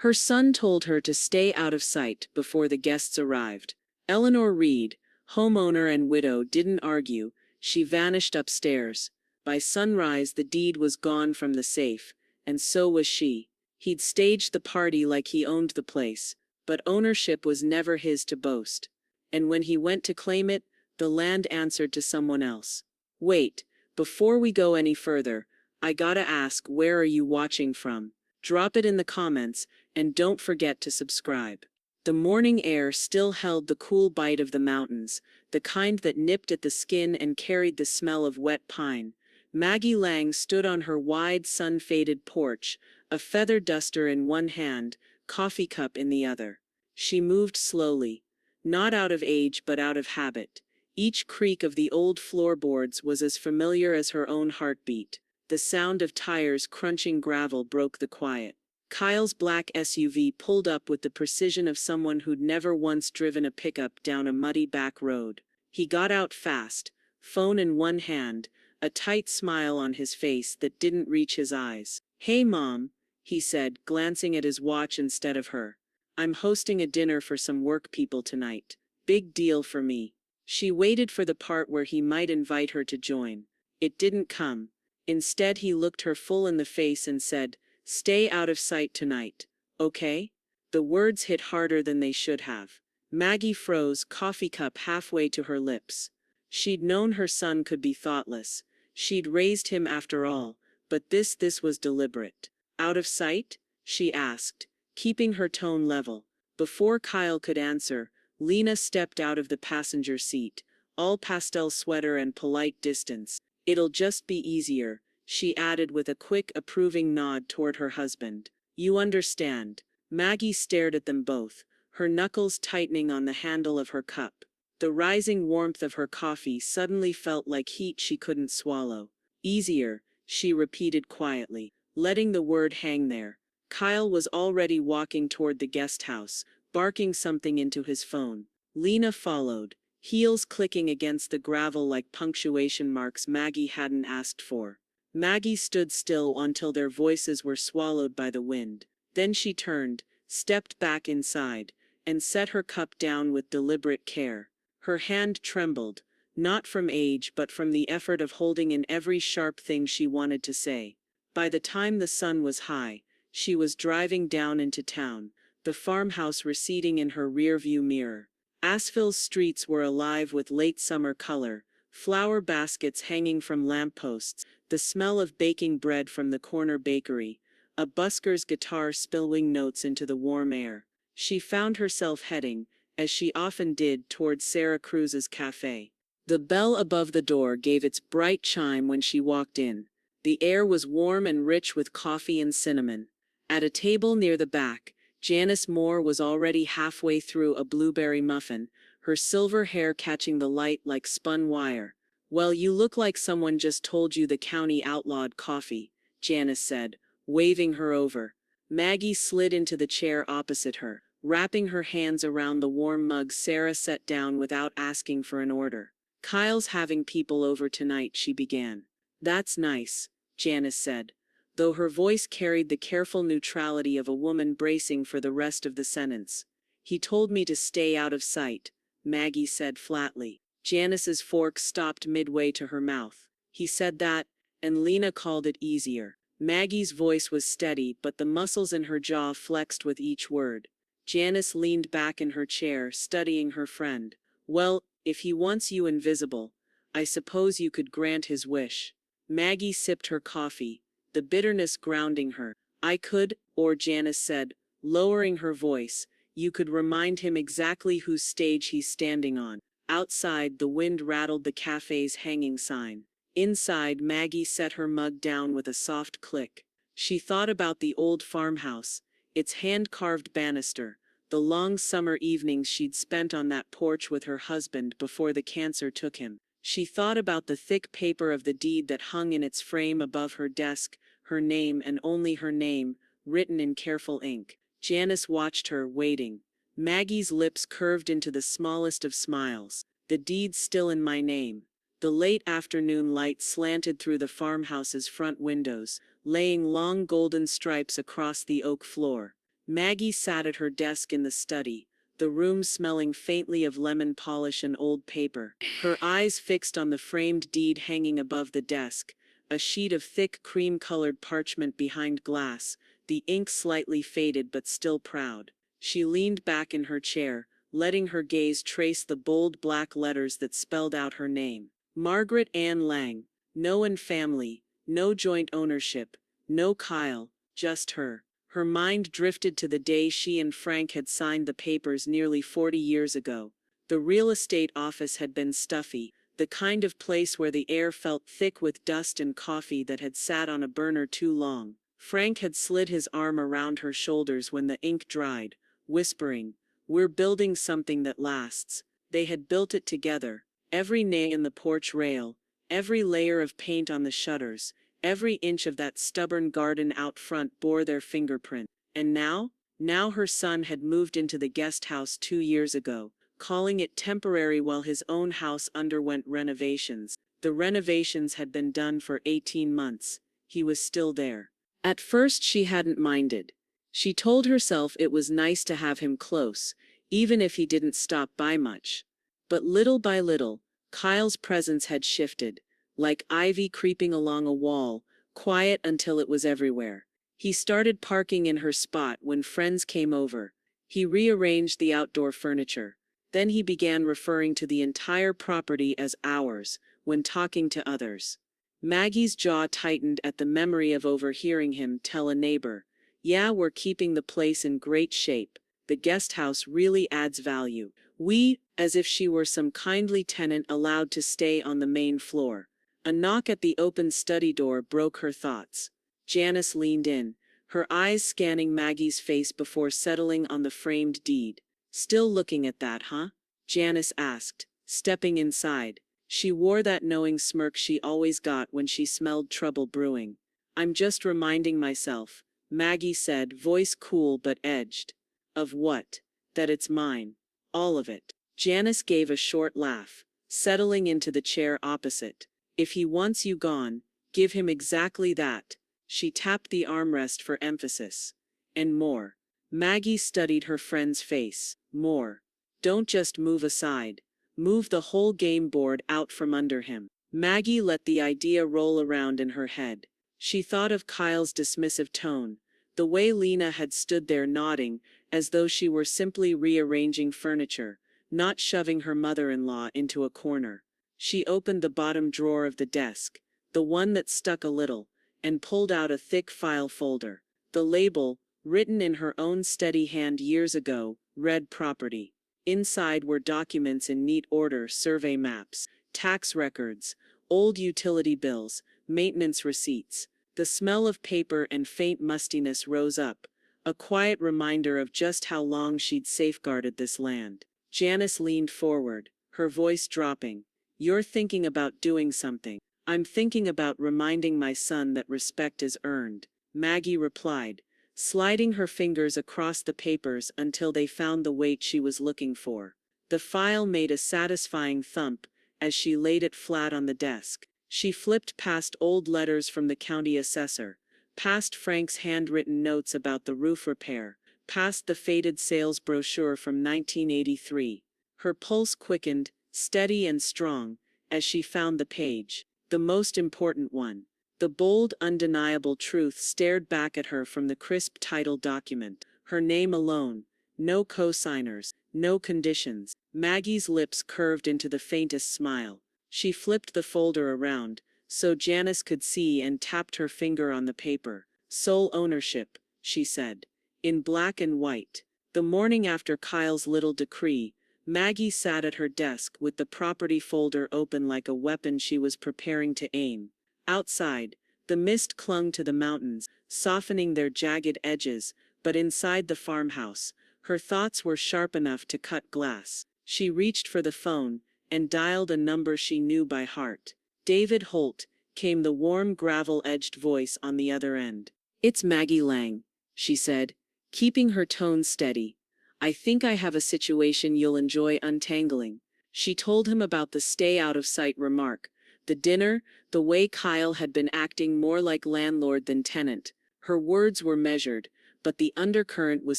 Her son told her to stay out of sight before the guests arrived. Eleanor Reed, homeowner and widow, didn't argue. She vanished upstairs. By sunrise the deed was gone from the safe, and so was she. He'd staged the party like he owned the place, but ownership was never his to boast. And when he went to claim it, the land answered to someone else. Wait, before we go any further, I gotta ask, where are you watching from? Drop it in the comments, and don't forget to subscribe. The morning air still held the cool bite of the mountains, the kind that nipped at the skin and carried the smell of wet pine. Maggie Lang stood on her wide, sun-faded porch, a feather duster in one hand, coffee cup in the other. She moved slowly, not out of age but out of habit. Each creak of the old floorboards was as familiar as her own heartbeat. The sound of tires crunching gravel broke the quiet. Kyle's black SUV pulled up with the precision of someone who'd never once driven a pickup down a muddy back road. He got out fast, phone in one hand, a tight smile on his face that didn't reach his eyes. "Hey, Mom," he said, glancing at his watch instead of her. "I'm hosting a dinner for some work people tonight. Big deal for me." She waited for the part where he might invite her to join. It didn't come. Instead, he looked her full in the face and said, "Stay out of sight tonight, okay?" The words hit harder than they should have. Maggie froze, coffee cup halfway to her lips. She'd known her son could be thoughtless. She'd raised him after all, but this was deliberate. "Out of sight?" she asked, keeping her tone level. Before Kyle could answer, Lena stepped out of the passenger seat, all pastel sweater and polite distance. "It'll just be easier," she added with a quick, approving nod toward her husband. "You understand." Maggie stared at them both, her knuckles tightening on the handle of her cup. The rising warmth of her coffee suddenly felt like heat she couldn't swallow. "Easier," she repeated quietly, letting the word hang there. Kyle was already walking toward the guest house, barking something into his phone. Lena followed, heels clicking against the gravel like punctuation marks Maggie hadn't asked for. Maggie stood still until their voices were swallowed by the wind. Then she turned, stepped back inside, and set her cup down with deliberate care. Her hand trembled, not from age but from the effort of holding in every sharp thing she wanted to say. By the time the sun was high, she was driving down into town, the farmhouse receding in her rearview mirror. Asheville's streets were alive with late summer color, flower baskets hanging from lampposts, the smell of baking bread from the corner bakery, a busker's guitar spilling notes into the warm air. She found herself heading, as she often did, toward Sarah Cruz's cafe. The bell above the door gave its bright chime when she walked in. The air was warm and rich with coffee and cinnamon. At a table near the back, Janice Moore was already halfway through a blueberry muffin, her silver hair catching the light like spun wire. "Well, you look like someone just told you the county outlawed coffee," Janice said, waving her over. Maggie slid into the chair opposite her, wrapping her hands around the warm mug Sarah set down without asking for an order. "Kyle's having people over tonight," she began. "That's nice," Janice said, though her voice carried the careful neutrality of a woman bracing for the rest of the sentence. "He told me to stay out of sight," Maggie said flatly. Janice's fork stopped midway to her mouth. "He said that, and Lena called it easier." Maggie's voice was steady, but the muscles in her jaw flexed with each word. Janice leaned back in her chair, studying her friend. "Well, if he wants you invisible, I suppose you could grant his wish." Maggie sipped her coffee, the bitterness grounding her. "I could," or Janice said, lowering her voice, "you could remind him exactly whose stage he's standing on." Outside, the wind rattled the cafe's hanging sign. Inside, Maggie set her mug down with a soft click. She thought about the old farmhouse, its hand-carved banister, the long summer evenings she'd spent on that porch with her husband before the cancer took him. She thought about the thick paper of the deed that hung in its frame above her desk, her name and only her name, written in careful ink. Janice watched her, waiting. Maggie's lips curved into the smallest of smiles. "The deed's still in my name." The late afternoon light slanted through the farmhouse's front windows, laying long golden stripes across the oak floor. Maggie sat at her desk in the study, the room smelling faintly of lemon polish and old paper. Her eyes fixed on the framed deed hanging above the desk, a sheet of thick cream-colored parchment behind glass, the ink slightly faded but still proud. She leaned back in her chair, letting her gaze trace the bold black letters that spelled out her name. Margaret Ann Lang. No and family, no joint ownership, no Kyle, just her. Her mind drifted to the day she and Frank had signed the papers nearly 40 years ago. The real estate office had been stuffy, the kind of place where the air felt thick with dust and coffee that had sat on a burner too long. Frank had slid his arm around her shoulders when the ink dried, whispering, "We're building something that lasts." They had built it together, every nail in the porch rail, every layer of paint on the shutters, every inch of that stubborn garden out front bore their fingerprint. And now? Now her son had moved into the guest house 2 years ago, calling it temporary while his own house underwent renovations. The renovations had been done for 18 months. He was still there. At first she hadn't minded. She told herself it was nice to have him close, even if he didn't stop by much. But little by little, Kyle's presence had shifted, like ivy creeping along a wall, quiet until it was everywhere. He started parking in her spot when friends came over. He rearranged the outdoor furniture. Then he began referring to the entire property as ours, when talking to others. Maggie's jaw tightened at the memory of overhearing him tell a neighbor, "Yeah, we're keeping the place in great shape. The guest house really adds value." We, as if she were some kindly tenant allowed to stay on the main floor. A knock at the open study door broke her thoughts. Janice leaned in, her eyes scanning Maggie's face before settling on the framed deed. "Still looking at that, huh?" Janice asked, stepping inside. She wore that knowing smirk she always got when she smelled trouble brewing. "I'm just reminding myself," Maggie said, voice cool but edged. "Of what?" "That it's mine. All of it." Janice gave a short laugh, settling into the chair opposite. "If he wants you gone, give him exactly that." She tapped the armrest for emphasis. "And more." Maggie studied her friend's face. "More. Don't just move aside. Move the whole game board out from under him." Maggie let the idea roll around in her head. She thought of Kyle's dismissive tone, the way Lena had stood there nodding, as though she were simply rearranging furniture, not shoving her mother-in-law into a corner. She opened the bottom drawer of the desk, the one that stuck a little, and pulled out a thick file folder. The label, written in her own steady hand years ago, read property. Inside were documents in neat order: survey maps, tax records, old utility bills, maintenance receipts. The smell of paper and faint mustiness rose up, a quiet reminder of just how long she'd safeguarded this land. Janice leaned forward, her voice dropping. "You're thinking about doing something." "I'm thinking about reminding my son that respect is earned," Maggie replied, sliding her fingers across the papers until they found the weight she was looking for. The file made a satisfying thump as she laid it flat on the desk. She flipped past old letters from the county assessor, past Frank's handwritten notes about the roof repair, past the faded sales brochure from 1983. Her pulse quickened, steady and strong, as she found the page, the most important one. The bold, undeniable truth stared back at her from the crisp title document. Her name alone. No co-signers, no conditions. Maggie's lips curved into the faintest smile. She flipped the folder around, so Janice could see, and tapped her finger on the paper. "Sole ownership," she said. In black and white. The morning after Kyle's little decree, Maggie sat at her desk with the property folder open like a weapon she was preparing to aim. Outside, the mist clung to the mountains, softening their jagged edges, but inside the farmhouse, her thoughts were sharp enough to cut glass. She reached for the phone and dialed a number she knew by heart. "David Holt," came the warm gravel-edged voice on the other end. "It's Maggie Lang," she said, keeping her tone steady. "I think I have a situation you'll enjoy untangling." She told him about the stay-out-of-sight remark, the dinner, the way Kyle had been acting more like landlord than tenant. Her words were measured, but the undercurrent was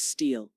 steel.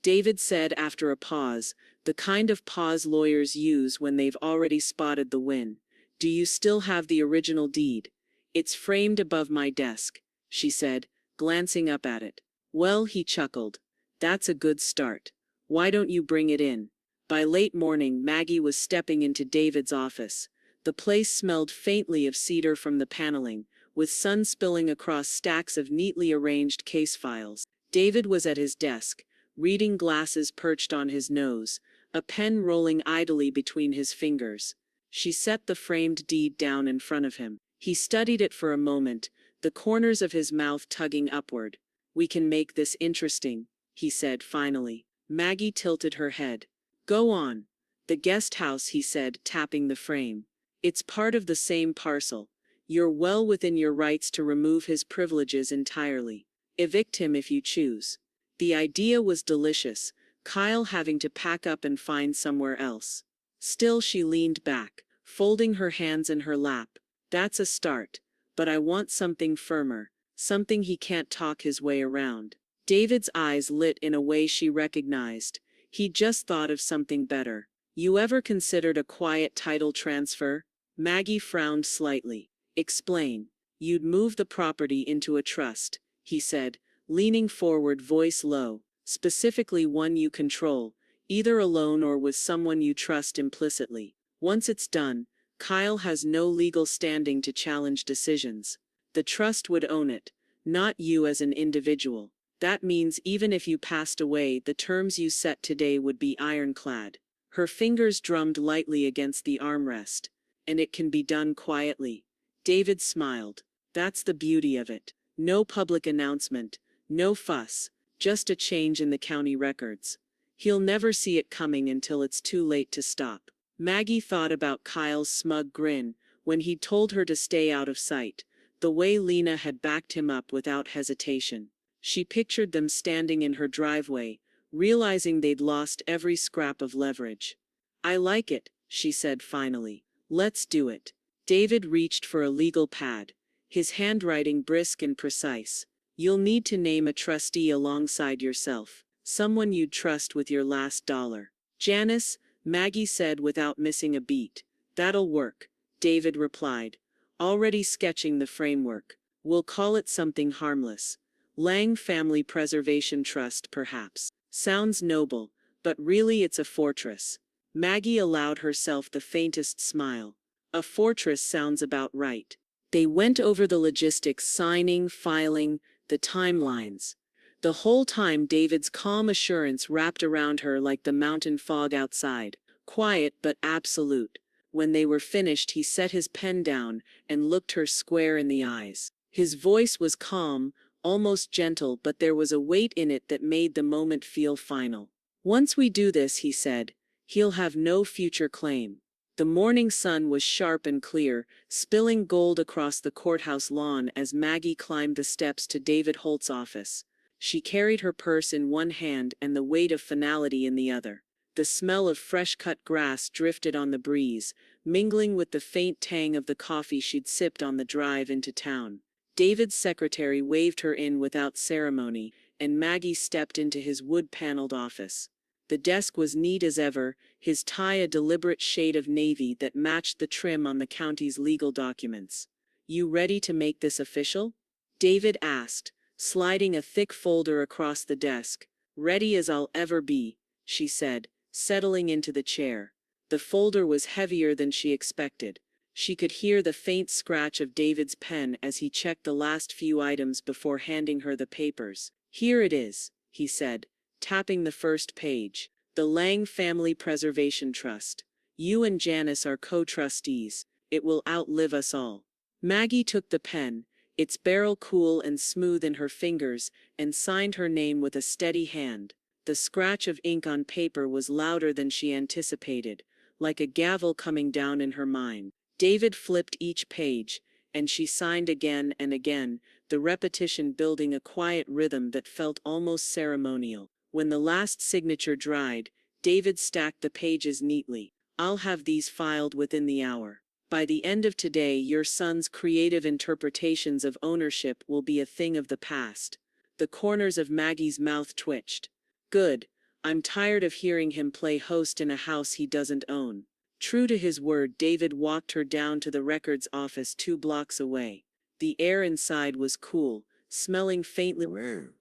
David said after a pause, the kind of pause lawyers use when they've already spotted the win. Do you still have the original deed? It's framed above my desk, she said, glancing up at it. Well, he chuckled. That's a good start. Why don't you bring it in? By late morning, Maggie was stepping into David's office. The place smelled faintly of cedar from the paneling, with sun spilling across stacks of neatly arranged case files. David was at his desk, reading glasses perched on his nose, a pen rolling idly between his fingers. She set the framed deed down in front of him. He studied it for a moment, the corners of his mouth tugging upward. We can make this interesting, he said finally. Maggie tilted her head. Go on. The guest house, he said, tapping the frame. It's part of the same parcel. You're well within your rights to remove his privileges entirely. Evict him if you choose. The idea was delicious, Kyle having to pack up and find somewhere else. Still, she leaned back, folding her hands in her lap. That's a start, but I want something firmer, something he can't talk his way around. David's eyes lit in a way she recognized. He'd just thought of something better. You ever considered a quiet title transfer? Maggie frowned slightly. Explain. You'd move the property into a trust, he said, leaning forward, voice low. Specifically one you control, either alone or with someone you trust implicitly. Once it's done, Kyle has no legal standing to challenge decisions. The trust would own it, not you as an individual. That means even if you passed away, the terms you set today would be ironclad. Her fingers drummed lightly against the armrest. And it can be done quietly. David smiled. That's the beauty of it. No public announcement, no fuss, just a change in the county records. He'll never see it coming until it's too late to stop. Maggie thought about Kyle's smug grin when he'd told her to stay out of sight, the way Lena had backed him up without hesitation. She pictured them standing in her driveway, realizing they'd lost every scrap of leverage. I like it, she said finally. Let's do it. David reached for a legal pad, his handwriting brisk and precise. You'll need to name a trustee alongside yourself, someone you'd trust with your last dollar. Janice, Maggie said without missing a beat. That'll work, David replied, already sketching the framework. We'll call it something harmless. Lang Family Preservation Trust, perhaps. Sounds noble, but really it's a fortress. Maggie allowed herself the faintest smile. A fortress sounds about right. They went over the logistics, signing, filing, the timelines. The whole time David's calm assurance wrapped around her like the mountain fog outside. Quiet but absolute. When they were finished, he set his pen down and looked her square in the eyes. His voice was calm, almost gentle, but there was a weight in it that made the moment feel final. Once we do this, he said, he'll have no future claim. The morning sun was sharp and clear, spilling gold across the courthouse lawn as Maggie climbed the steps to David Holt's office. She carried her purse in one hand and the weight of finality in the other. The smell of fresh-cut grass drifted on the breeze, mingling with the faint tang of the coffee she'd sipped on the drive into town. David's secretary waved her in without ceremony, and Maggie stepped into his wood-paneled office. The desk was neat as ever, his tie a deliberate shade of navy that matched the trim on the county's legal documents. You ready to make this official? David asked, sliding a thick folder across the desk. Ready as I'll ever be, she said, settling into the chair. The folder was heavier than she expected. She could hear the faint scratch of David's pen as he checked the last few items before handing her the papers. Here it is, he said, tapping the first page. The Lang Family Preservation Trust. You and Janice are co-trustees. It will outlive us all. Maggie took the pen, its barrel cool and smooth in her fingers, and signed her name with a steady hand. The scratch of ink on paper was louder than she anticipated, like a gavel coming down in her mind. David flipped each page, and she signed again and again, the repetition building a quiet rhythm that felt almost ceremonial. When the last signature dried, David stacked the pages neatly. I'll have these filed within the hour. By the end of today, your son's creative interpretations of ownership will be a thing of the past. The corners of Maggie's mouth twitched. Good. I'm tired of hearing him play host in a house he doesn't own. True to his word, David walked her down to the records office 2 blocks away. The air inside was cool, smelling faintly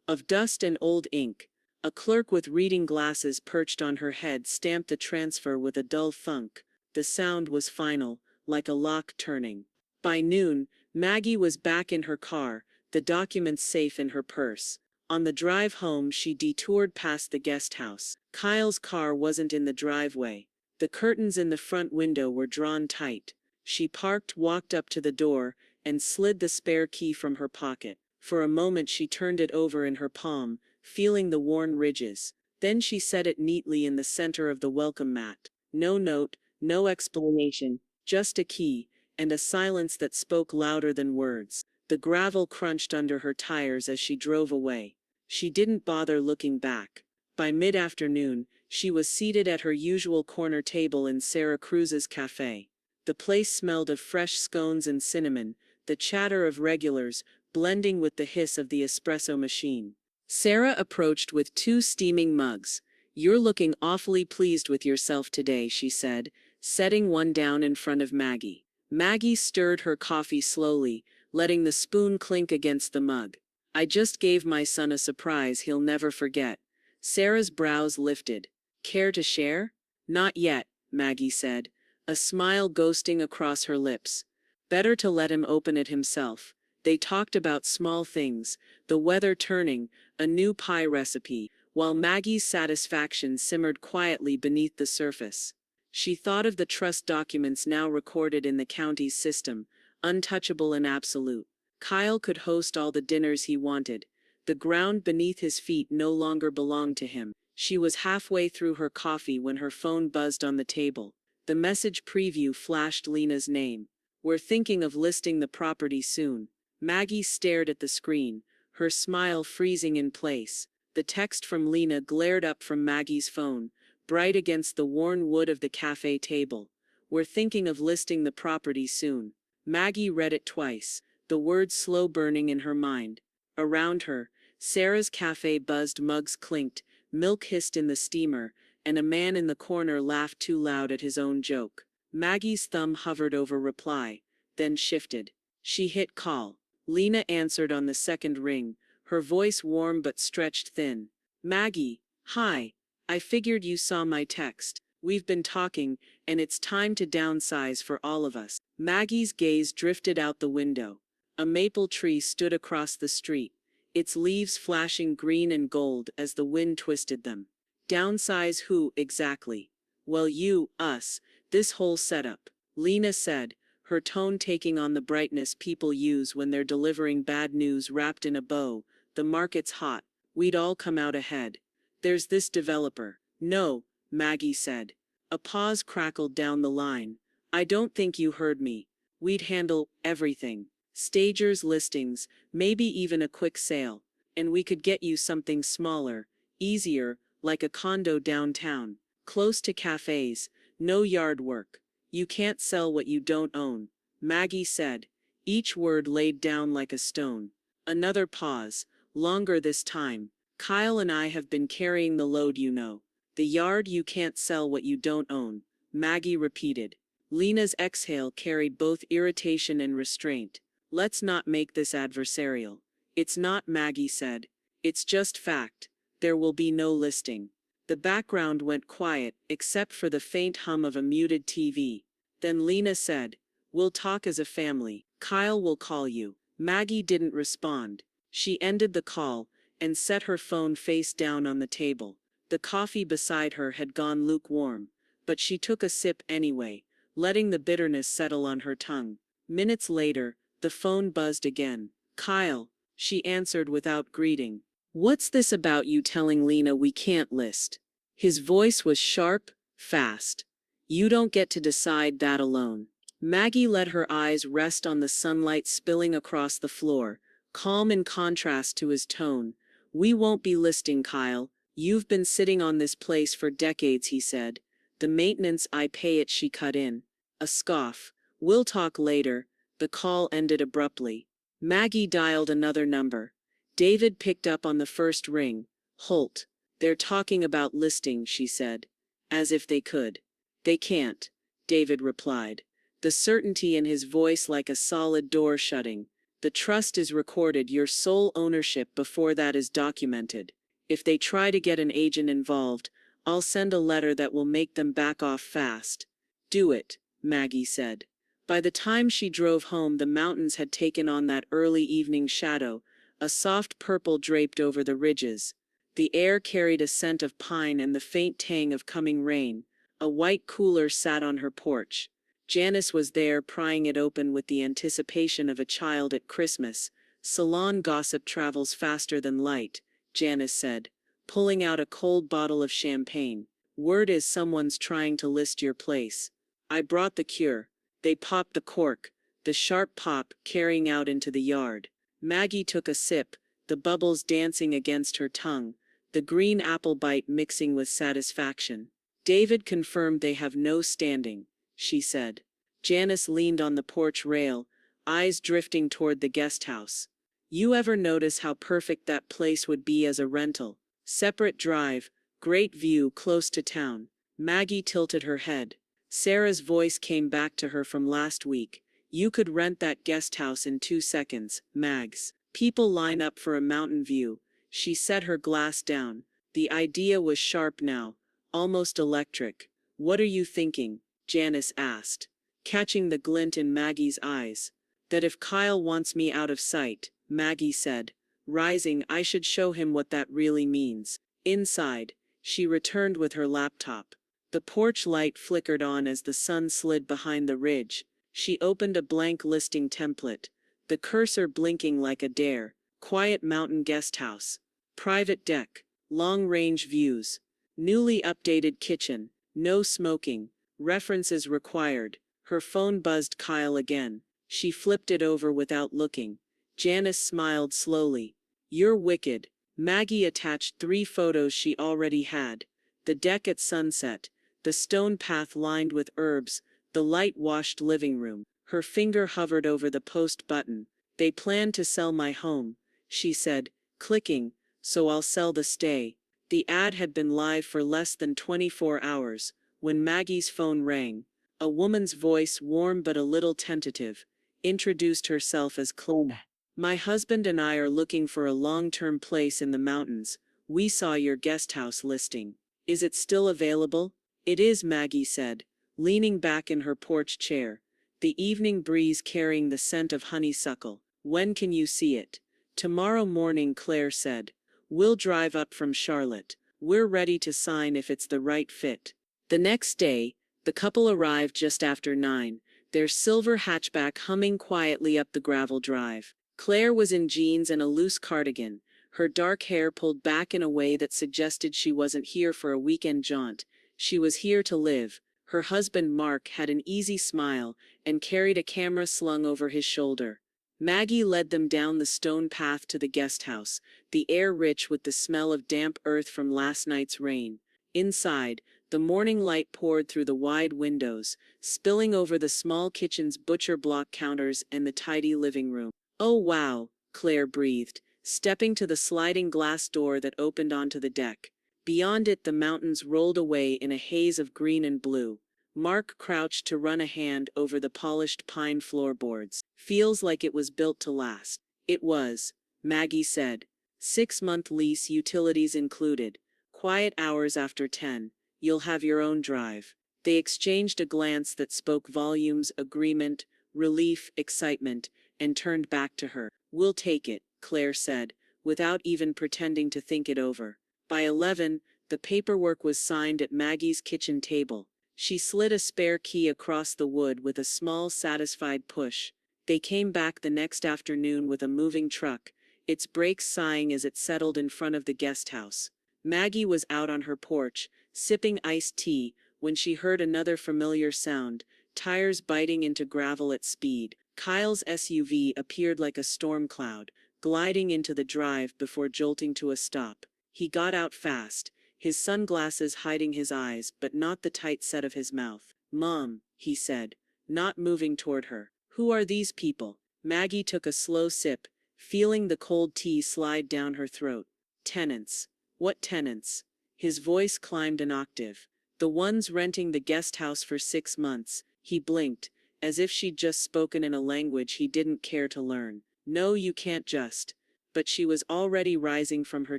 of dust and old ink. A clerk with reading glasses perched on her head stamped the transfer with a dull thunk. The sound was final, like a lock turning. By noon, Maggie was back in her car, the documents safe in her purse. On the drive home, she detoured past the guest house. Kyle's car wasn't in the driveway. The curtains in the front window were drawn tight. She parked, walked up to the door, and slid the spare key from her pocket. For a moment she turned it over in her palm, feeling the worn ridges. Then she set it neatly in the center of the welcome mat. No note, no explanation, just a key, and a silence that spoke louder than words. The gravel crunched under her tires as she drove away. She didn't bother looking back. By mid-afternoon, she was seated at her usual corner table in Sarah Cruz's cafe. The place smelled of fresh scones and cinnamon, the chatter of regulars, blending with the hiss of the espresso machine. Sarah approached with 2 steaming mugs. "You're looking awfully pleased with yourself today," she said, setting one down in front of Maggie. Maggie stirred her coffee slowly, letting the spoon clink against the mug. "I just gave my son a surprise he'll never forget." Sarah's brows lifted. "Care to share?" "Not yet," Maggie said, a smile ghosting across her lips. Better to let him open it himself. They talked about small things, the weather turning, a new pie recipe, while Maggie's satisfaction simmered quietly beneath the surface. She thought of the trust documents now recorded in the county's system, untouchable and absolute. Kyle could host all the dinners he wanted. The ground beneath his feet no longer belonged to him. She was halfway through her coffee when her phone buzzed on the table. The message preview flashed Lena's name. "We're thinking of listing the property soon." Maggie stared at the screen, her smile freezing in place. The text from Lena glared up from Maggie's phone, bright against the worn wood of the cafe table. "We're thinking of listing the property soon." Maggie read it twice, the words slow burning in her mind. Around her, Sarah's cafe buzzed, mugs clinked, milk hissed in the steamer, and a man in the corner laughed too loud at his own joke. Maggie's thumb hovered over reply, then shifted. She hit call. Lena answered on the second ring, her voice warm but stretched thin. "Maggie, hi. I figured you saw my text. We've been talking, and it's time to downsize for all of us." Maggie's gaze drifted out the window. A maple tree stood across the street, its leaves flashing green and gold as the wind twisted them. "Downsize who, exactly?" "Well, you, us, this whole setup," Lena said, her tone taking on the brightness people use when they're delivering bad news wrapped in a bow. "The market's hot. We'd all come out ahead. There's this developer." "No," Maggie said. A pause crackled down the line. "I don't think you heard me. We'd handle everything. Stagers, listings, maybe even a quick sale. And we could get you something smaller, easier, like a condo downtown, close to cafes, no yard work. You can't sell what you don't own," Maggie said, each word laid down like a stone. Another pause, longer this time. "Kyle and I have been carrying the load, you know." "The yard, you can't sell what you don't own," Maggie repeated. Lena's exhale carried both irritation and restraint. "Let's not make this adversarial." "It's not," Maggie said. "It's just fact. There will be no listing." The background went quiet, except for the faint hum of a muted TV. Then Lena said, "We'll talk as a family. Kyle will call you." Maggie didn't respond. She ended the call and set her phone face down on the table. The coffee beside her had gone lukewarm, but she took a sip anyway, letting the bitterness settle on her tongue. Minutes later, the phone buzzed again. "Kyle," she answered without greeting. "What's this about you telling Lena we can't list?" His voice was sharp, fast. "You don't get to decide that alone." Maggie let her eyes rest on the sunlight spilling across the floor, calm in contrast to his tone. "We won't be listing, Kyle. You've been sitting on this place for decades," he said. "The maintenance, I pay it," she cut in. A scoff. "We'll talk later." The call ended abruptly. Maggie dialed another number. David picked up on the first ring. Holt. They're talking about listing, she said. As if they could. They can't, David replied, the certainty in his voice like a solid door shutting. The trust is recorded, your sole ownership before that is documented. If they try to get an agent involved, I'll send a letter that will make them back off fast. Do it, Maggie said. By the time she drove home, the mountains had taken on that early evening shadow, a soft purple draped over the ridges. The air carried a scent of pine and the faint tang of coming rain. A white cooler sat on her porch. Janice was there, prying it open with the anticipation of a child at Christmas. Salon gossip travels faster than light, Janice said, pulling out a cold bottle of champagne. Word is someone's trying to list your place. I brought the cure. They popped the cork, the sharp pop carrying out into the yard. Maggie took a sip, the bubbles dancing against her tongue, the green apple bite mixing with satisfaction. David confirmed they have no standing, she said. Janice leaned on the porch rail, eyes drifting toward the guest house. You ever notice how perfect that place would be as a rental? Separate drive, great view, close to town. Maggie tilted her head. Sarah's voice came back to her from last week. You could rent that guest house in 2 seconds, Mags. People line up for a mountain view. She set her glass down. The idea was sharp now, almost electric. What are you thinking? Janice asked, catching the glint in Maggie's eyes. That if Kyle wants me out of sight, Maggie said. Rising, I should show him what that really means. Inside, she returned with her laptop. The porch light flickered on as the sun slid behind the ridge. She opened a blank listing template, the cursor blinking like a dare. Quiet mountain guest house. Private deck. Long-range views. Newly updated kitchen. No smoking. References required. Her phone buzzed. Kyle again. She flipped it over without looking. Janice smiled slowly. You're wicked. Maggie attached 3 photos she already had. The deck at sunset. The stone path lined with herbs. The light-washed living room. Her finger hovered over the post button. They plan to sell my home, she said, clicking, so I'll sell the stay. The ad had been live for less than 24 hours, when Maggie's phone rang. A woman's voice, warm but a little tentative, introduced herself as Chloe. My husband and I are looking for a long-term place in the mountains. We saw your guest house listing. Is it still available? It is, Maggie said, leaning back in her porch chair, the evening breeze carrying the scent of honeysuckle. When can you see it? Tomorrow morning, Claire said. We'll drive up from Charlotte. We're ready to sign if it's the right fit. The next day, the couple arrived just after 9, their silver hatchback humming quietly up the gravel drive. Claire was in jeans and a loose cardigan, her dark hair pulled back in a way that suggested she wasn't here for a weekend jaunt. She was here to live. Her husband, Mark, had an easy smile and carried a camera slung over his shoulder. Maggie led them down the stone path to the guest house, the air rich with the smell of damp earth from last night's rain. Inside, the morning light poured through the wide windows, spilling over the small kitchen's butcher block counters and the tidy living room. Oh wow, Claire breathed, stepping to the sliding glass door that opened onto the deck. Beyond it, the mountains rolled away in a haze of green and blue. Mark crouched to run a hand over the polished pine floorboards. Feels like it was built to last. It was, Maggie said. 6-month lease, utilities included. Quiet hours after 10. You'll have your own drive. They exchanged a glance that spoke volumes, agreement, relief, excitement, and turned back to her. We'll take it, Claire said, without even pretending to think it over. By 11, the paperwork was signed at Maggie's kitchen table. She slid a spare key across the wood with a small, satisfied push. They came back the next afternoon with a moving truck, its brakes sighing as it settled in front of the guest house. Maggie was out on her porch, sipping iced tea, when she heard another familiar sound, tires biting into gravel at speed. Kyle's SUV appeared like a storm cloud, gliding into the drive before jolting to a stop. He got out fast, his sunglasses hiding his eyes but not the tight set of his mouth. Mom, he said, not moving toward her. Who are these people? Maggie took a slow sip, feeling the cold tea slide down her throat. Tenants. What tenants? His voice climbed an octave. The ones renting the guest house for 6 months. He blinked, as if she'd just spoken in a language he didn't care to learn. No, you can't just. But she was already rising from her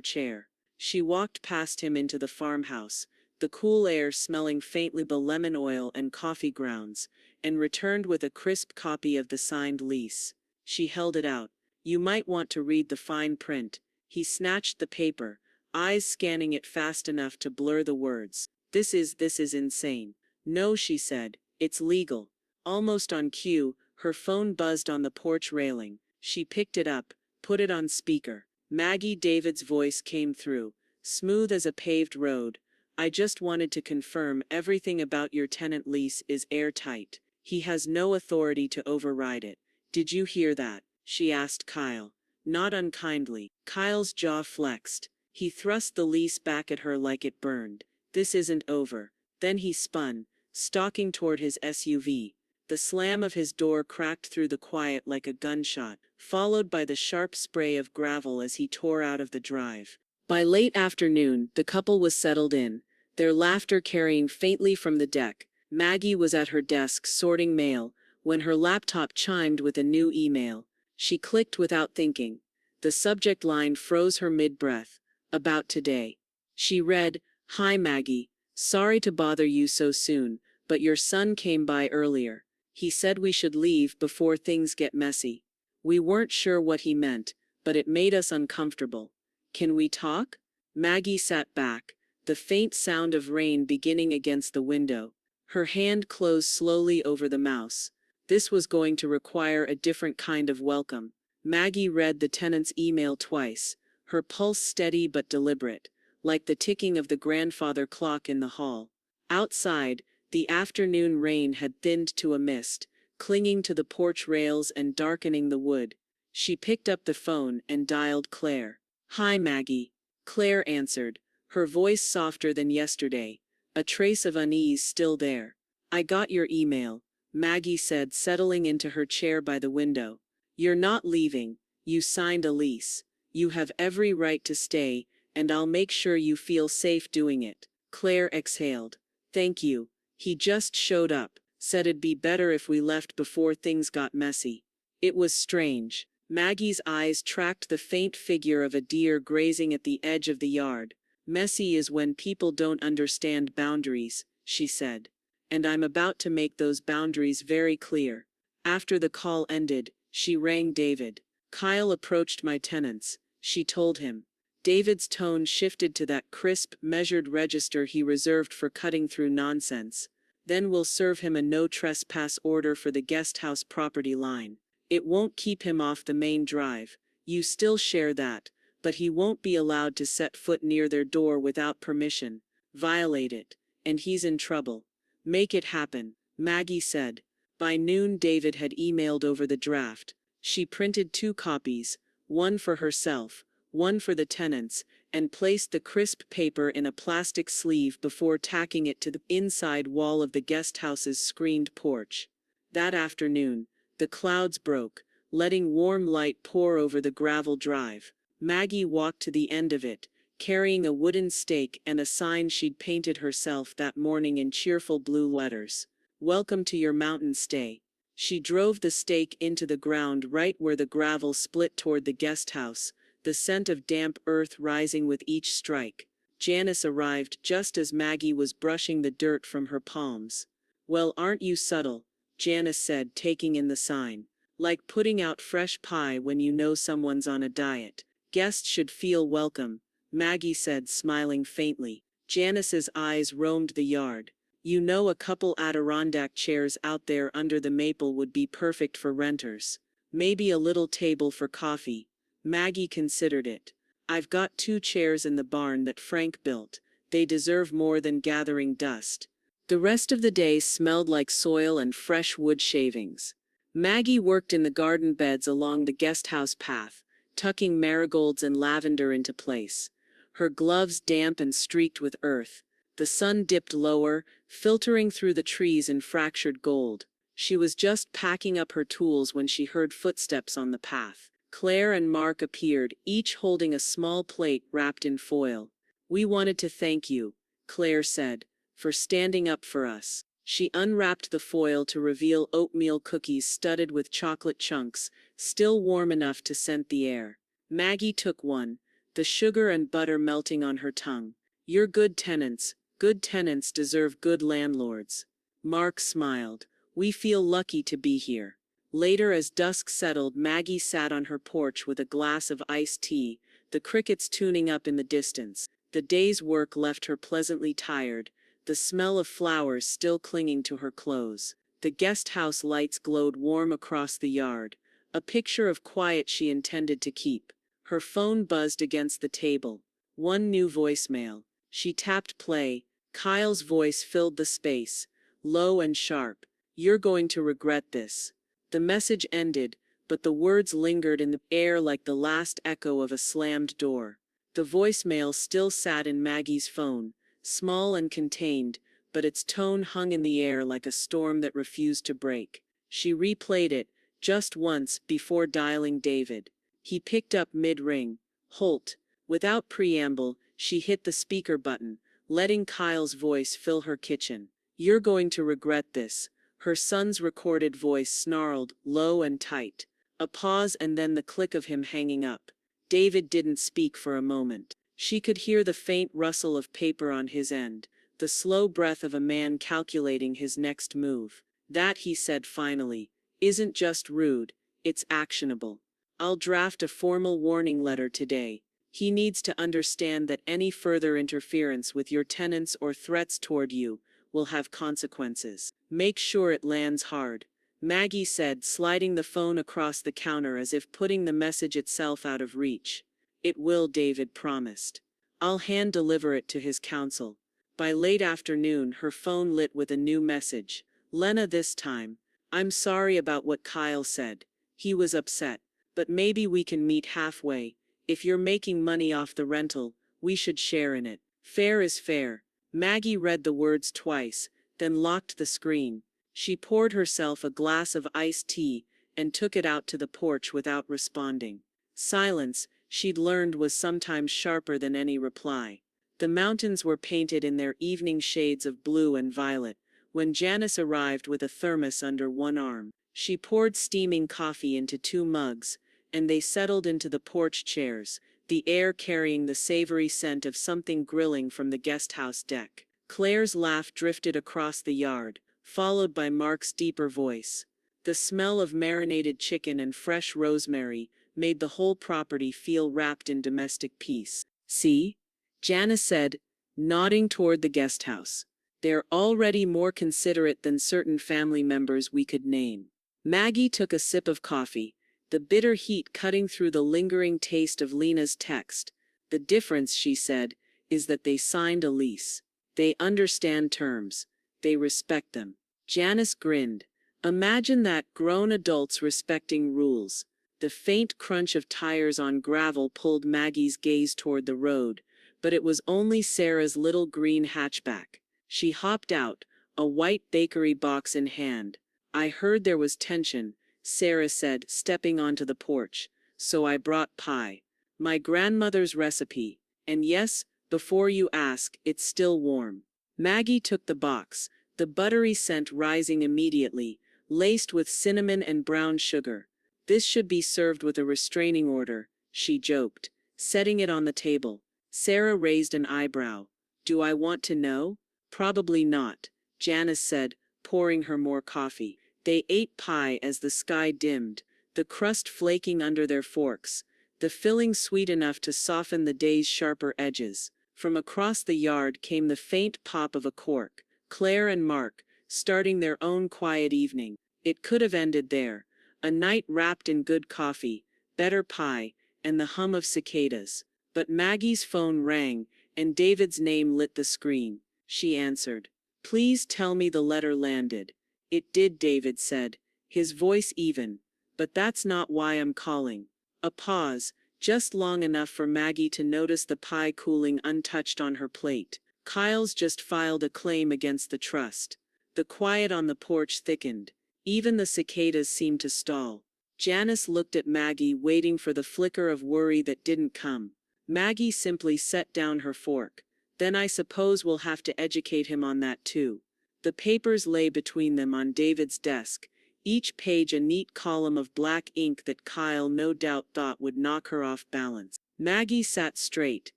chair. She walked past him into the farmhouse, the cool air smelling faintly of lemon oil and coffee grounds, and returned with a crisp copy of the signed lease. She held it out. You might want to read the fine print. He snatched the paper, eyes scanning it fast enough to blur the words. This is insane. No, she said. It's legal. Almost on cue, her phone buzzed on the porch railing. She picked it up, put it on speaker. Maggie David's voice came through, smooth as a paved road. I just wanted to confirm everything about your tenant lease is airtight. He has no authority to override it. Did you hear that? She asked Kyle. Not unkindly. Kyle's jaw flexed. He thrust the lease back at her like it burned. This isn't over. Then he spun, stalking toward his SUV. The slam of his door cracked through the quiet like a gunshot, followed by the sharp spray of gravel as he tore out of the drive. By late afternoon, the couple was settled in, their laughter carrying faintly from the deck. Maggie was at her desk sorting mail, when her laptop chimed with a new email. She clicked without thinking. The subject line froze her mid-breath. About today. She read, Hi Maggie, sorry to bother you so soon, but your son came by earlier. He said we should leave before things get messy. We weren't sure what he meant, but it made us uncomfortable. Can we talk? Maggie sat back, the faint sound of rain beginning against the window. Her hand closed slowly over the mouse. This was going to require a different kind of welcome. Maggie read the tenant's email twice, her pulse steady but deliberate, like the ticking of the grandfather clock in the hall. Outside, the afternoon rain had thinned to a mist, clinging to the porch rails and darkening the wood. She picked up the phone and dialed Claire. Hi Maggie. Claire answered, her voice softer than yesterday, a trace of unease still there. I got your email, Maggie said, settling into her chair by the window. You're not leaving. You signed a lease. You have every right to stay, and I'll make sure you feel safe doing it. Claire exhaled. Thank you. He just showed up, said it'd be better if we left before things got messy. It was strange. Maggie's eyes tracked the faint figure of a deer grazing at the edge of the yard. Messy is when people don't understand boundaries, she said. And I'm about to make those boundaries very clear. After the call ended, she rang David. Kyle approached my tenants, she told him. David's tone shifted to that crisp, measured register he reserved for cutting through nonsense. Then we'll serve him a no trespass order for the guest house property line. It won't keep him off the main drive. You still share that, but he won't be allowed to set foot near their door without permission. Violate it, and he's in trouble. Make it happen, Maggie said. By noon David had emailed over the draft. She printed 2 copies, one for herself, one for the tenants, and placed the crisp paper in a plastic sleeve before tacking it to the inside wall of the guest house's screened porch. That afternoon, the clouds broke, letting warm light pour over the gravel drive. Maggie walked to the end of it, carrying a wooden stake and a sign she'd painted herself that morning in cheerful blue letters. Welcome to your mountain stay. She drove the stake into the ground right where the gravel split toward the guest house, the scent of damp earth rising with each strike. Janice arrived just as Maggie was brushing the dirt from her palms. Well, aren't you subtle? Janice said, taking in the sign. Like putting out fresh pie when you know someone's on a diet. Guests should feel welcome, Maggie said, smiling faintly. Janice's eyes roamed the yard. You know, a couple Adirondack chairs out there under the maple would be perfect for renters. Maybe a little table for coffee. Maggie considered it. I've got 2 chairs in the barn that Frank built. They deserve more than gathering dust. The rest of the day smelled like soil and fresh wood shavings. Maggie worked in the garden beds along the guest house path, tucking marigolds and lavender into place. Her gloves damp and streaked with earth. The sun dipped lower, filtering through the trees in fractured gold. She was just packing up her tools when she heard footsteps on the path. Claire and Mark appeared, each holding a small plate wrapped in foil. "We wanted to thank you," Claire said, "for standing up for us." She unwrapped the foil to reveal oatmeal cookies studded with chocolate chunks, still warm enough to scent the air. Maggie took one, the sugar and butter melting on her tongue. "You're good tenants. Good tenants deserve good landlords." Mark smiled. "We feel lucky to be here." Later, as dusk settled, Maggie sat on her porch with a glass of iced tea, the crickets tuning up in the distance. The day's work left her pleasantly tired, the smell of flowers still clinging to her clothes. The guest house lights glowed warm across the yard, a picture of quiet she intended to keep. Her phone buzzed against the table. One new voicemail. She tapped play. Kyle's voice filled the space, low and sharp. "You're going to regret this." The message ended, but the words lingered in the air like the last echo of a slammed door. The voicemail still sat in Maggie's phone, small and contained, but its tone hung in the air like a storm that refused to break. She replayed it, just once, before dialing David. He picked up mid-ring. "Holt." Without preamble, she hit the speaker button, letting Kyle's voice fill her kitchen. "You're going to regret this." Her son's recorded voice snarled, low and tight. A pause and then the click of him hanging up. David didn't speak for a moment. She could hear the faint rustle of paper on his end, the slow breath of a man calculating his next move. "That," he said finally, "isn't just rude, it's actionable. I'll draft a formal warning letter today. He needs to understand that any further interference with your tenants or threats toward you will have consequences. Make sure it lands hard." Maggie said, sliding the phone across the counter as if putting the message itself out of reach. "It will," David promised. "I'll hand-deliver it to his counsel." By late afternoon, her phone lit with a new message. "Lena, this time. I'm sorry about what Kyle said. He was upset. But maybe we can meet halfway. If you're making money off the rental, we should share in it. Fair is fair." Maggie read the words twice, then locked the screen. She poured herself a glass of iced tea and took it out to the porch without responding. Silence, she'd learned, was sometimes sharper than any reply. The mountains were painted in their evening shades of blue and violet, when Janice arrived with a thermos under one arm. She poured steaming coffee into 2 mugs, and they settled into the porch chairs, the air carrying the savory scent of something grilling from the guesthouse deck. Claire's laugh drifted across the yard, followed by Mark's deeper voice. The smell of marinated chicken and fresh rosemary made the whole property feel wrapped in domestic peace. "See?" Janice said, nodding toward the guesthouse. "They're already more considerate than certain family members we could name." Maggie took a sip of coffee, the bitter heat cutting through the lingering taste of Lena's text. "The difference," she said, "is that they signed a lease. They understand terms. They respect them." Janice grinned. Imagine that, grown adults respecting rules. The faint crunch of tires on gravel pulled Maggie's gaze toward the road, but it was only Sarah's little green hatchback. She hopped out, a white bakery box in hand. "I heard there was tension," Sarah said, stepping onto the porch, "so I brought pie. My grandmother's recipe. And yes, before you ask, it's still warm." Maggie took the box, the buttery scent rising immediately, laced with cinnamon and brown sugar. "This should be served with a restraining order," she joked, setting it on the table. Sarah raised an eyebrow. "Do I want to know?" "Probably not," Janice said, pouring her more coffee. They ate pie as the sky dimmed, the crust flaking under their forks, the filling sweet enough to soften the day's sharper edges. From across the yard came the faint pop of a cork. Claire and Mark, starting their own quiet evening. It could have ended there. A night wrapped in good coffee, better pie, and the hum of cicadas. But Maggie's phone rang, and David's name lit the screen. She answered. "Please tell me the letter landed." "It did," David said, his voice even. "But that's not why I'm calling." A pause, just long enough for Maggie to notice the pie cooling untouched on her plate. "Kyle's just filed a claim against the trust." The quiet on the porch thickened. Even the cicadas seemed to stall. Janice looked at Maggie, waiting for the flicker of worry that didn't come. Maggie simply set down her fork. Then I suppose we'll have to educate him on that too. The papers lay between them on David's desk, each page a neat column of black ink that Kyle no doubt thought would knock her off balance. Maggie sat straight,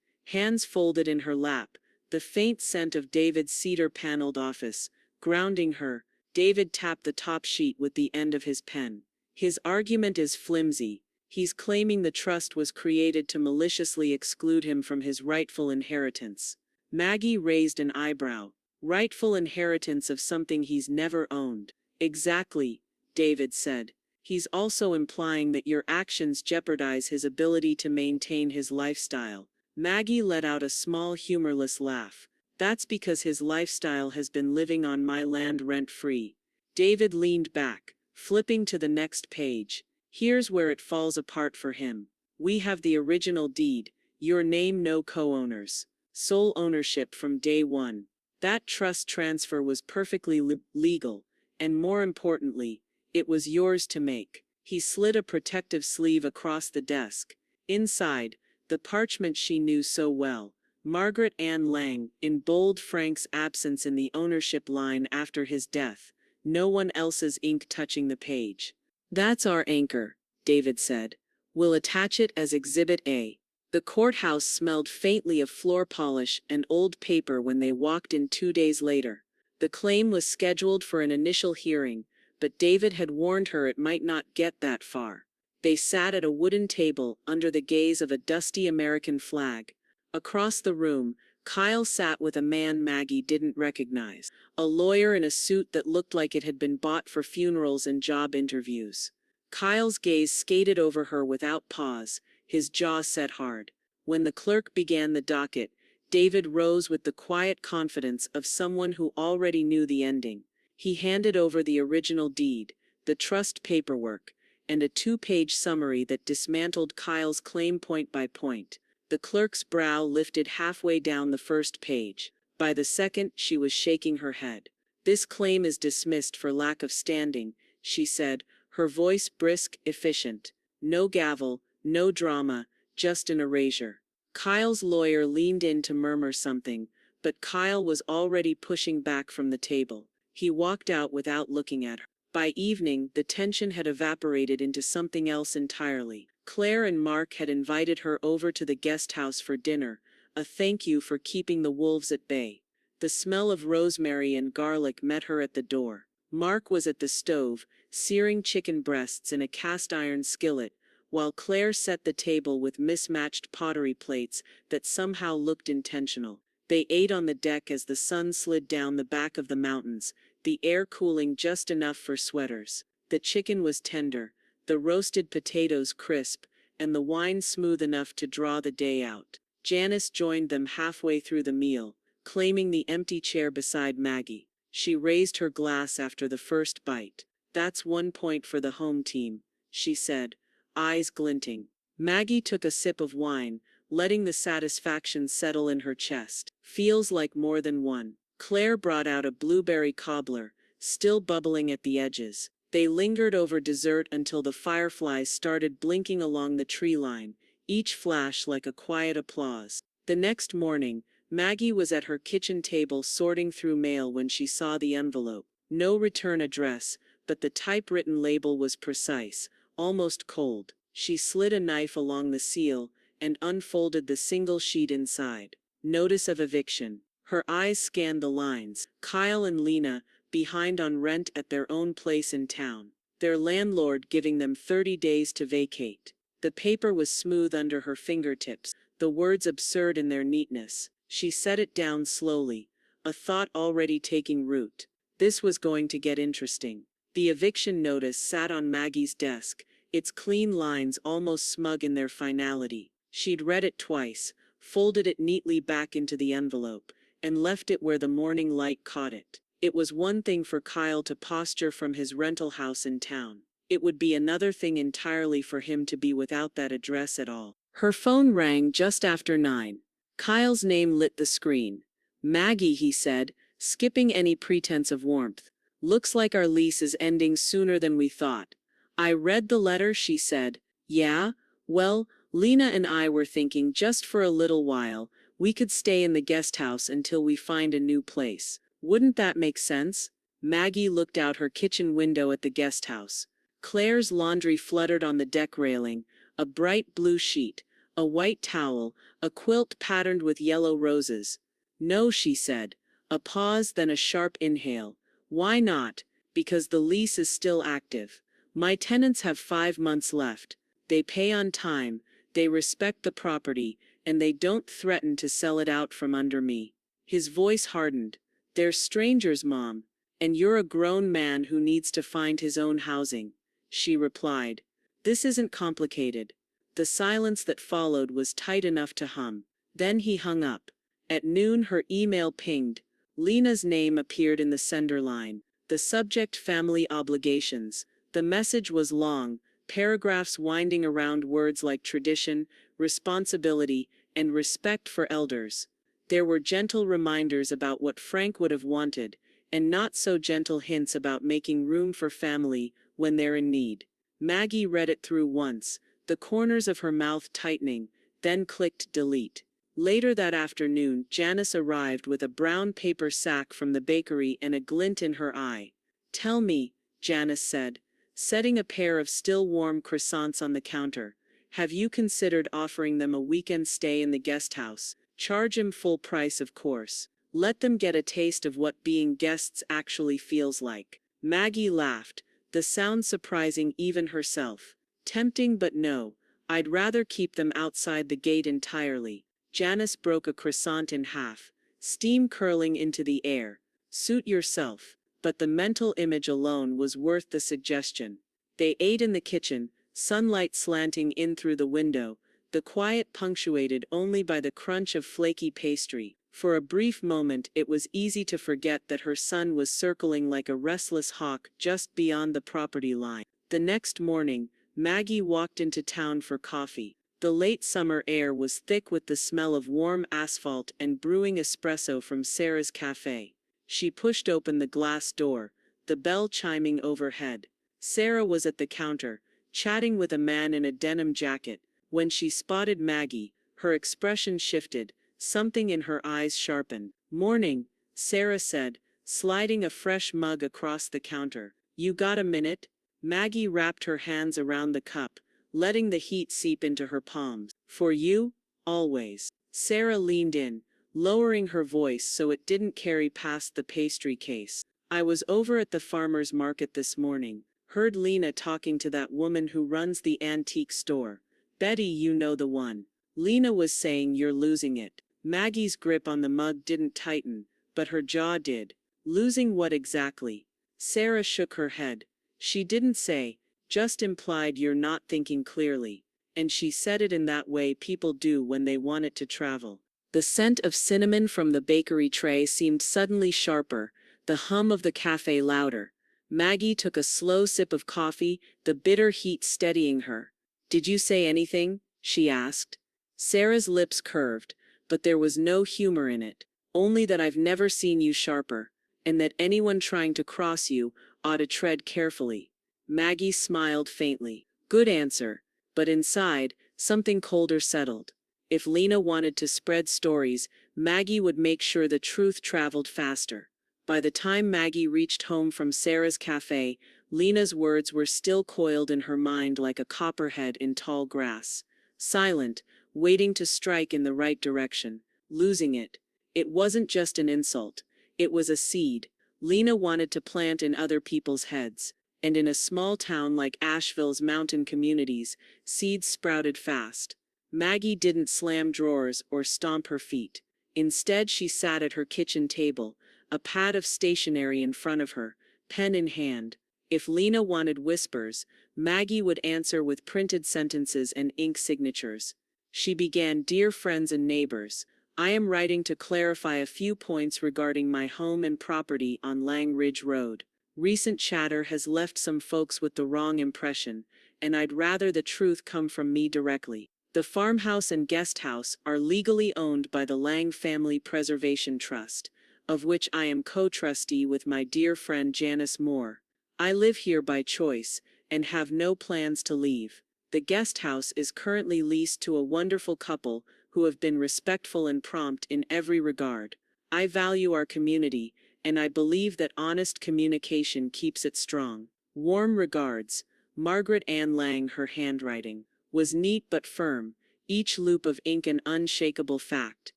hands folded in her lap, the faint scent of David's cedar-paneled office, grounding her. David tapped the top sheet with the end of his pen. His argument is flimsy. He's claiming the trust was created to maliciously exclude him from his rightful inheritance. Maggie raised an eyebrow. Rightful inheritance of something he's never owned. Exactly, David said. He's also implying that your actions jeopardize his ability to maintain his lifestyle. Maggie let out a small humorless laugh. That's because his lifestyle has been living on my land rent-free. David leaned back, flipping to the next page. Here's where it falls apart for him. We have the original deed, your name, no co-owners. Sole ownership from day one. That trust transfer was perfectly legal, and more importantly, it was yours to make. He slid a protective sleeve across the desk. Inside, the parchment she knew so well. Margaret Ann Lang, in bold Frank's absence in the ownership line after his death. No one else's ink touching the page. That's our anchor, David said. We'll attach it as Exhibit A. The courthouse smelled faintly of floor polish and old paper when they walked in 2 days later. The claim was scheduled for an initial hearing, but David had warned her it might not get that far. They sat at a wooden table under the gaze of a dusty American flag. Across the room, Kyle sat with a man Maggie didn't recognize, a lawyer in a suit that looked like it had been bought for funerals and job interviews. Kyle's gaze skated over her without pause, his jaw set hard. When the clerk began the docket, David rose with the quiet confidence of someone who already knew the ending. He handed over the original deed, the trust paperwork, and a 2-page summary that dismantled Kyle's claim point by point. The clerk's brow lifted halfway down the first page. By the second, she was shaking her head. This claim is dismissed for lack of standing, she said, her voice brisk, efficient. No gavel, no drama, just an erasure. Kyle's lawyer leaned in to murmur something, but Kyle was already pushing back from the table. He walked out without looking at her. By evening, the tension had evaporated into something else entirely. Claire and Mark had invited her over to the guest house for dinner, a thank you for keeping the wolves at bay. The smell of rosemary and garlic met her at the door. Mark was at the stove, searing chicken breasts in a cast-iron skillet, while Claire set the table with mismatched pottery plates that somehow looked intentional. They ate on the deck as the sun slid down the back of the mountains, the air cooling just enough for sweaters. The chicken was tender, the roasted potatoes crisp, and the wine smooth enough to draw the day out. Janice joined them halfway through the meal, claiming the empty chair beside Maggie. She raised her glass after the first bite. That's 1 point for the home team, she said, eyes glinting. Maggie took a sip of wine, letting the satisfaction settle in her chest. Feels like more than one. Claire brought out a blueberry cobbler, still bubbling at the edges. They lingered over dessert until the fireflies started blinking along the tree line, each flash like a quiet applause. The next morning, Maggie was at her kitchen table sorting through mail when she saw the envelope. No return address, but the typewritten label was precise, almost cold. She slid a knife along the seal and unfolded the single sheet inside. Notice of eviction. Her eyes scanned the lines. Kyle and Lena, behind on rent at their own place in town. Their landlord giving them 30 days to vacate. The paper was smooth under her fingertips, the words absurd in their neatness. She set it down slowly, a thought already taking root. This was going to get interesting. The eviction notice sat on Maggie's desk, its clean lines almost smug in their finality. She'd read it twice, folded it neatly back into the envelope, and left it where the morning light caught it. It was one thing for Kyle to posture from his rental house in town. It would be another thing entirely for him to be without that address at all. Her phone rang just after 9. Kyle's name lit the screen. Maggie, he said, skipping any pretense of warmth. Looks like our lease is ending sooner than we thought. I read the letter, she said. Yeah? Well, Lena and I were thinking just for a little while, we could stay in the guest house until we find a new place. Wouldn't that make sense? Maggie looked out her kitchen window at the guest house. Claire's laundry fluttered on the deck railing, a bright blue sheet, a white towel, a quilt patterned with yellow roses. No, she said. A pause, then a sharp inhale. Why not? Because the lease is still active. My tenants have 5 months left. They pay on time, they respect the property, and they don't threaten to sell it out from under me. His voice hardened. They're strangers, Mom, and you're a grown man who needs to find his own housing. She replied. This isn't complicated. The silence that followed was tight enough to hum. Then he hung up. At noon her email pinged. Lena's name appeared in the sender line. The subject, family obligations. The message was long, paragraphs winding around words like tradition, responsibility, and respect for elders. There were gentle reminders about what Frank would have wanted, and not so gentle hints about making room for family when they're in need. Maggie read it through once, the corners of her mouth tightening, then clicked delete. Later that afternoon, Janice arrived with a brown paper sack from the bakery and a glint in her eye. Tell me, Janice said, setting a pair of still warm croissants on the counter. Have you considered offering them a weekend stay in the guest house? Charge 'em full price, of course. Let them get a taste of what being guests actually feels like. Maggie laughed, the sound surprising even herself. Tempting, but no. I'd rather keep them outside the gate entirely. Janice broke a croissant in half, steam curling into the air. Suit yourself. But the mental image alone was worth the suggestion. They ate in the kitchen, sunlight slanting in through the window, the quiet punctuated only by the crunch of flaky pastry. For a brief moment it was easy to forget that her son was circling like a restless hawk just beyond the property line. The next morning, Maggie walked into town for coffee. The late summer air was thick with the smell of warm asphalt and brewing espresso from Sarah's cafe. She pushed open the glass door, the bell chiming overhead. Sarah was at the counter, chatting with a man in a denim jacket. When she spotted Maggie, her expression shifted, something in her eyes sharpened. Morning, Sarah said, sliding a fresh mug across the counter. You got a minute? Maggie wrapped her hands around the cup, letting the heat seep into her palms. For you? Always. Sarah leaned in, lowering her voice so it didn't carry past the pastry case. I was over at the farmer's market this morning. Heard Lena talking to that woman who runs the antique store. Betty, you know the one. Lena was saying you're losing it. Maggie's grip on the mug didn't tighten, but her jaw did. Losing what exactly? Sarah shook her head. She didn't say, just implied you're not thinking clearly. And she said it in that way people do when they want it to travel. The scent of cinnamon from the bakery tray seemed suddenly sharper, the hum of the cafe louder. Maggie took a slow sip of coffee, the bitter heat steadying her. Did you say anything? She asked. Sarah's lips curved, but there was no humor in it. Only that I've never seen you sharper, and that anyone trying to cross you ought to tread carefully. Maggie smiled faintly. Good answer. But inside, something colder settled. If Lena wanted to spread stories, Maggie would make sure the truth traveled faster. By the time Maggie reached home from Sarah's cafe, Lena's words were still coiled in her mind like a copperhead in tall grass. Silent, waiting to strike in the right direction. Losing it. It wasn't just an insult. It was a seed. Lena wanted to plant in other people's heads. And in a small town like Asheville's mountain communities, seeds sprouted fast. Maggie didn't slam drawers or stomp her feet. Instead, she sat at her kitchen table, a pad of stationery in front of her, pen in hand. If Lena wanted whispers, Maggie would answer with printed sentences and ink signatures. She began, Dear friends and neighbors, I am writing to clarify a few points regarding my home and property on Lang Ridge Road. Recent chatter has left some folks with the wrong impression, and I'd rather the truth come from me directly. The farmhouse and guest house are legally owned by the Lang Family Preservation Trust, of which I am co-trustee with my dear friend Janice Moore. I live here by choice, and have no plans to leave. The guest house is currently leased to a wonderful couple who have been respectful and prompt in every regard. I value our community, and I believe that honest communication keeps it strong. Warm regards, Margaret Ann Lang. Her handwriting was neat but firm, each loop of ink an unshakable fact.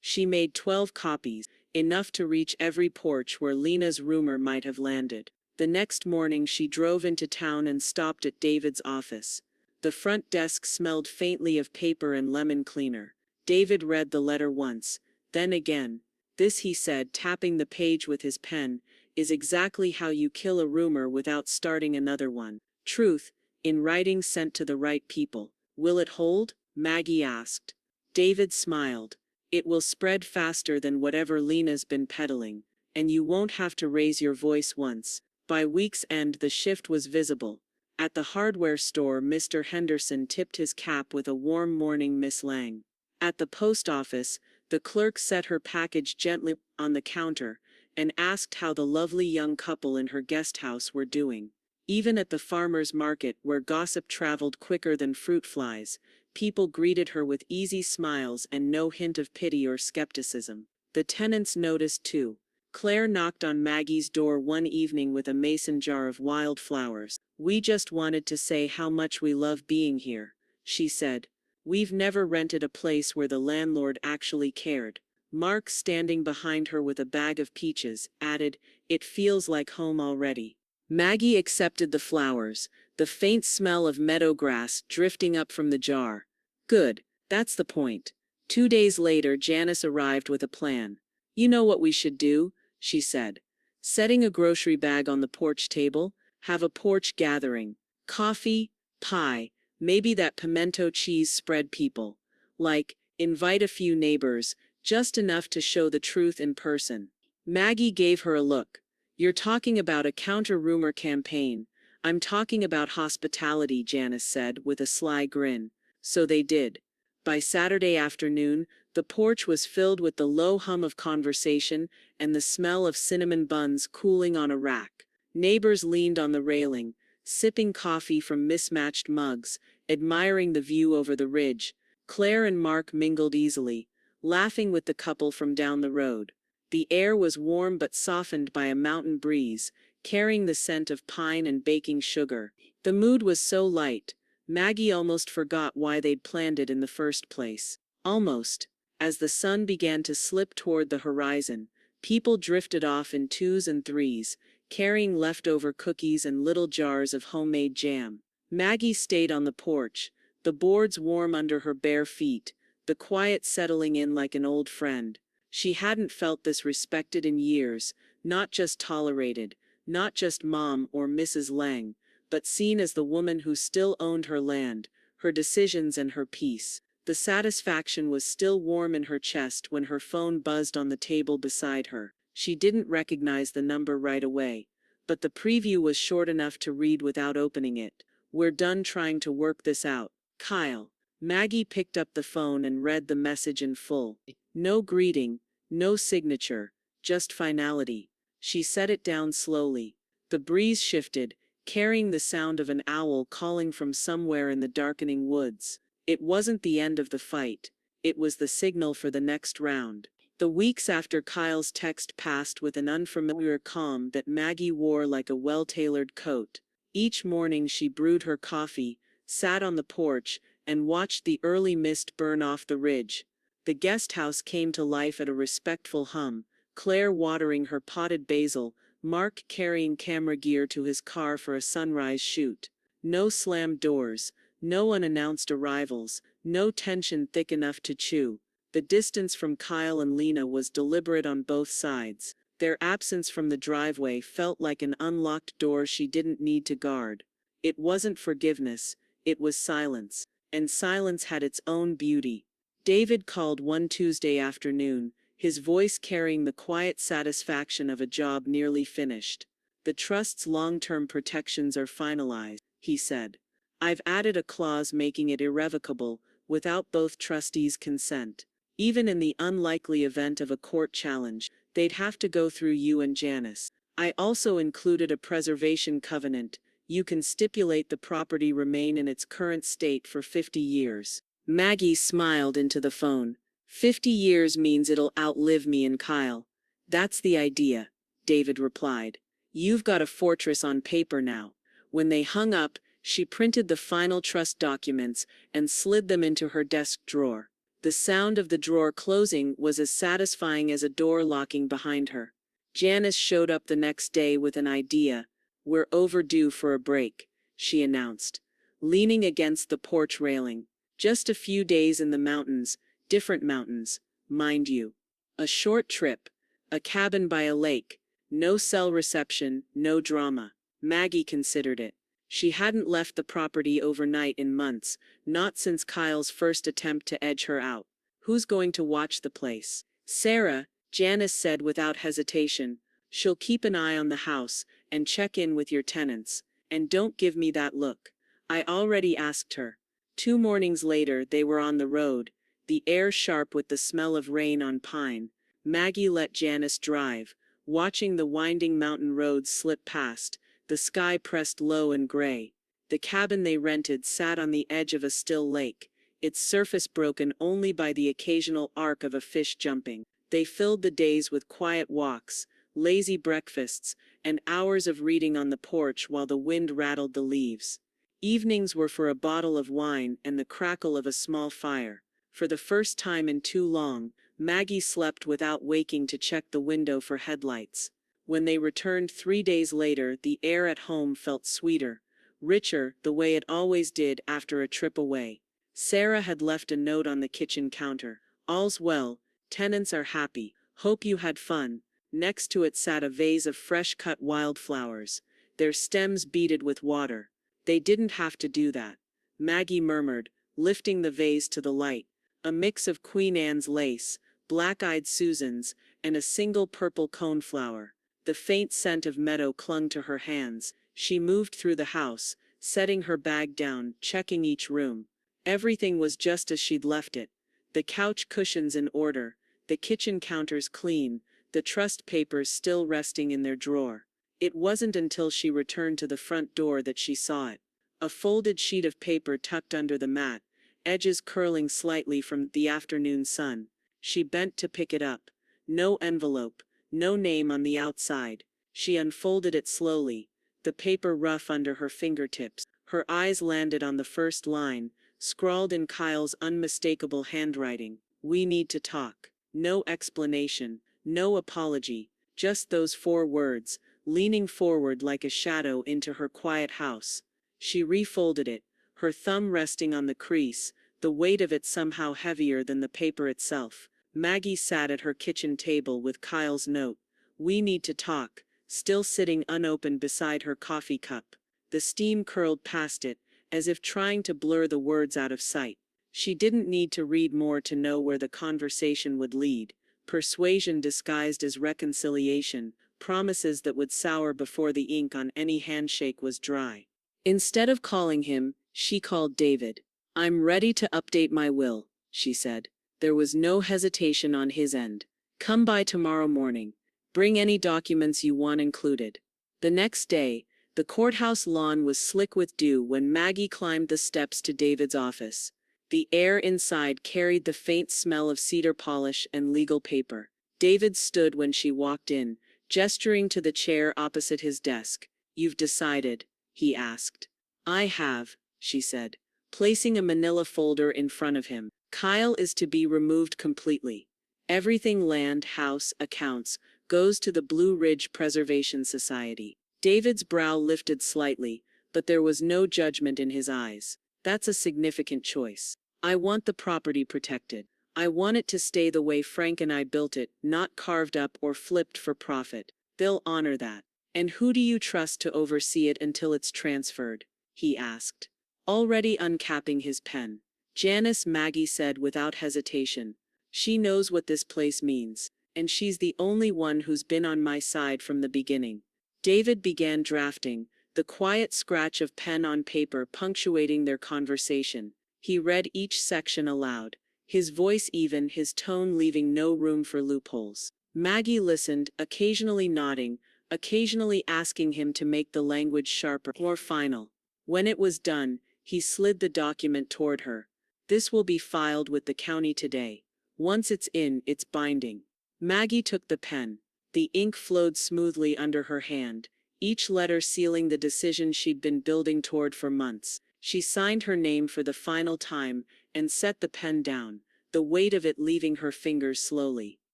She made 12 copies, enough to reach every porch where Lena's rumor might have landed. The next morning she drove into town and stopped at David's office. The front desk smelled faintly of paper and lemon cleaner. David read the letter once, then again. This, he said, tapping the page with his pen, is exactly how you kill a rumor without starting another one. Truth, in writing sent to the right people. Will it hold? Maggie asked. David smiled. It will spread faster than whatever Lena's been peddling, and you won't have to raise your voice once. By week's end the shift was visible. At the hardware store Mr. Henderson tipped his cap with a warm morning, Miss Lang. At the post office, the clerk set her package gently on the counter and asked how the lovely young couple in her guest house were doing. Even at the farmer's market, where gossip traveled quicker than fruit flies, people greeted her with easy smiles and no hint of pity or skepticism. The tenants noticed too. Claire knocked on Maggie's door one evening with a mason jar of wildflowers. "We just wanted to say how much we love being here," she said. "We've never rented a place where the landlord actually cared." Mark, standing behind her with a bag of peaches, added, "It feels like home already." Maggie accepted the flowers, the faint smell of meadow grass drifting up from the jar. "Good, that's the point." 2 days later Janice arrived with a plan. "You know what we should do," she said. Setting a grocery bag on the porch table, have a porch gathering. Coffee, pie, maybe that pimento cheese spread people. Like, invite a few neighbors, just enough to show the truth in person. Maggie gave her a look. "You're talking about a counter-rumor campaign." "I'm talking about hospitality," Janice said with a sly grin. So they did. By Saturday afternoon, the porch was filled with the low hum of conversation and the smell of cinnamon buns cooling on a rack. Neighbors leaned on the railing, sipping coffee from mismatched mugs, admiring the view over the ridge. Claire and Mark mingled easily, laughing with the couple from down the road. The air was warm but softened by a mountain breeze, carrying the scent of pine and baking sugar. The mood was so light, Maggie almost forgot why they'd planned it in the first place. Almost. As the sun began to slip toward the horizon, people drifted off in twos and threes, carrying leftover cookies and little jars of homemade jam. Maggie stayed on the porch, the boards warm under her bare feet, the quiet settling in like an old friend. She hadn't felt this respected in years, not just tolerated, not just Mom or Mrs. Lang, but seen as the woman who still owned her land, her decisions and her peace. The satisfaction was still warm in her chest when her phone buzzed on the table beside her. She didn't recognize the number right away, but the preview was short enough to read without opening it. "We're done trying to work this out. Kyle." Maggie picked up the phone and read the message in full. No greeting, no signature, just finality. She set it down slowly. The breeze shifted, carrying the sound of an owl calling from somewhere in the darkening woods. It wasn't the end of the fight. It was the signal for the next round. The weeks after Kyle's text passed with an unfamiliar calm that Maggie wore like a well-tailored coat. Each morning she brewed her coffee, sat on the porch, and watched the early mist burn off the ridge. The guest house came to life at a respectful hum, Claire watering her potted basil, Mark carrying camera gear to his car for a sunrise shoot. No slammed doors, no unannounced arrivals, no tension thick enough to chew. The distance from Kyle and Lena was deliberate on both sides. Their absence from the driveway felt like an unlocked door she didn't need to guard. It wasn't forgiveness, it was silence. And silence had its own beauty. David called one Tuesday afternoon, his voice carrying the quiet satisfaction of a job nearly finished. "The trust's long-term protections are finalized," he said. "I've added a clause making it irrevocable, without both trustees' consent. Even in the unlikely event of a court challenge, they'd have to go through you and Janice. I also included a preservation covenant. You can stipulate the property remain in its current state for 50 years. Maggie smiled into the phone. 50 years means it'll outlive me and Kyle. That's the idea, David replied. You've got a fortress on paper now. When they hung up, she printed the final trust documents and slid them into her desk drawer. The sound of the drawer closing was as satisfying as a door locking behind her. Janice showed up the next day with an idea. We're overdue for a break, she announced, leaning against the porch railing. Just a few days in the mountains, different mountains, mind you. A short trip, a cabin by a lake, no cell reception, no drama. Maggie considered it. She hadn't left the property overnight in months, not since Kyle's first attempt to edge her out. Who's going to watch the place? Sarah, Janice said without hesitation. She'll keep an eye on the house and check in with your tenants. And don't give me that look. I already asked her. 2 mornings later, they were on the road, the air sharp with the smell of rain on pine. Maggie let Janice drive, watching the winding mountain roads slip past. The sky pressed low and gray. The cabin they rented sat on the edge of a still lake, its surface broken only by the occasional arc of a fish jumping. They filled the days with quiet walks, lazy breakfasts, and hours of reading on the porch while the wind rattled the leaves. Evenings were for a bottle of wine and the crackle of a small fire. For the first time in too long, Maggie slept without waking to check the window for headlights. When they returned 3 days later, the air at home felt sweeter, richer, the way it always did after a trip away. Sarah had left a note on the kitchen counter. All's well, tenants are happy, hope you had fun. Next to it sat a vase of fresh-cut wildflowers, their stems beaded with water. They didn't have to do that, Maggie murmured, lifting the vase to the light. A mix of Queen Anne's lace, black-eyed Susans, and a single purple coneflower. The faint scent of meadow clung to her hands. She moved through the house, setting her bag down, checking each room. Everything was just as she'd left it. The couch cushions in order, the kitchen counters clean, the trust papers still resting in their drawer. It wasn't until she returned to the front door that she saw it. A folded sheet of paper tucked under the mat, edges curling slightly from the afternoon sun. She bent to pick it up. No envelope, no name on the outside. She unfolded it slowly, the paper rough under her fingertips. Her eyes landed on the first line, scrawled in Kyle's unmistakable handwriting. We need to talk. No explanation, no apology, just those 4 words, leaning forward like a shadow into her quiet house. She refolded it, her thumb resting on the crease, the weight of it somehow heavier than the paper itself. Maggie sat at her kitchen table with Kyle's note. We need to talk, still sitting unopened beside her coffee cup. The steam curled past it, as if trying to blur the words out of sight. She didn't need to read more to know where the conversation would lead. Persuasion disguised as reconciliation, promises that would sour before the ink on any handshake was dry. Instead of calling him, she called David. I'm ready to update my will, she said. There was no hesitation on his end. Come by tomorrow morning. Bring any documents you want included. The next day, the courthouse lawn was slick with dew when Maggie climbed the steps to David's office. The air inside carried the faint smell of cedar polish and legal paper. David stood when she walked in, gesturing to the chair opposite his desk. You've decided, he asked. I have, she said, placing a manila folder in front of him. Kyle is to be removed completely. Everything land, house, accounts, goes to the Blue Ridge Preservation Society. David's brow lifted slightly, but there was no judgment in his eyes. That's a significant choice. I want the property protected. I want it to stay the way Frank and I built it, not carved up or flipped for profit. They'll honor that. And who do you trust to oversee it until it's transferred? He asked, already uncapping his pen. Janice, Maggie said without hesitation. She knows what this place means, and she's the only one who's been on my side from the beginning. David began drafting, the quiet scratch of pen on paper punctuating their conversation. He read each section aloud, his voice even, his tone leaving no room for loopholes. Maggie listened, occasionally nodding, occasionally asking him to make the language sharper or final. When it was done, he slid the document toward her. This will be filed with the county today. Once it's in, it's binding. Maggie took the pen. The ink flowed smoothly under her hand, each letter sealing the decision she'd been building toward for months. She signed her name for the final time and set the pen down, the weight of it leaving her fingers slowly.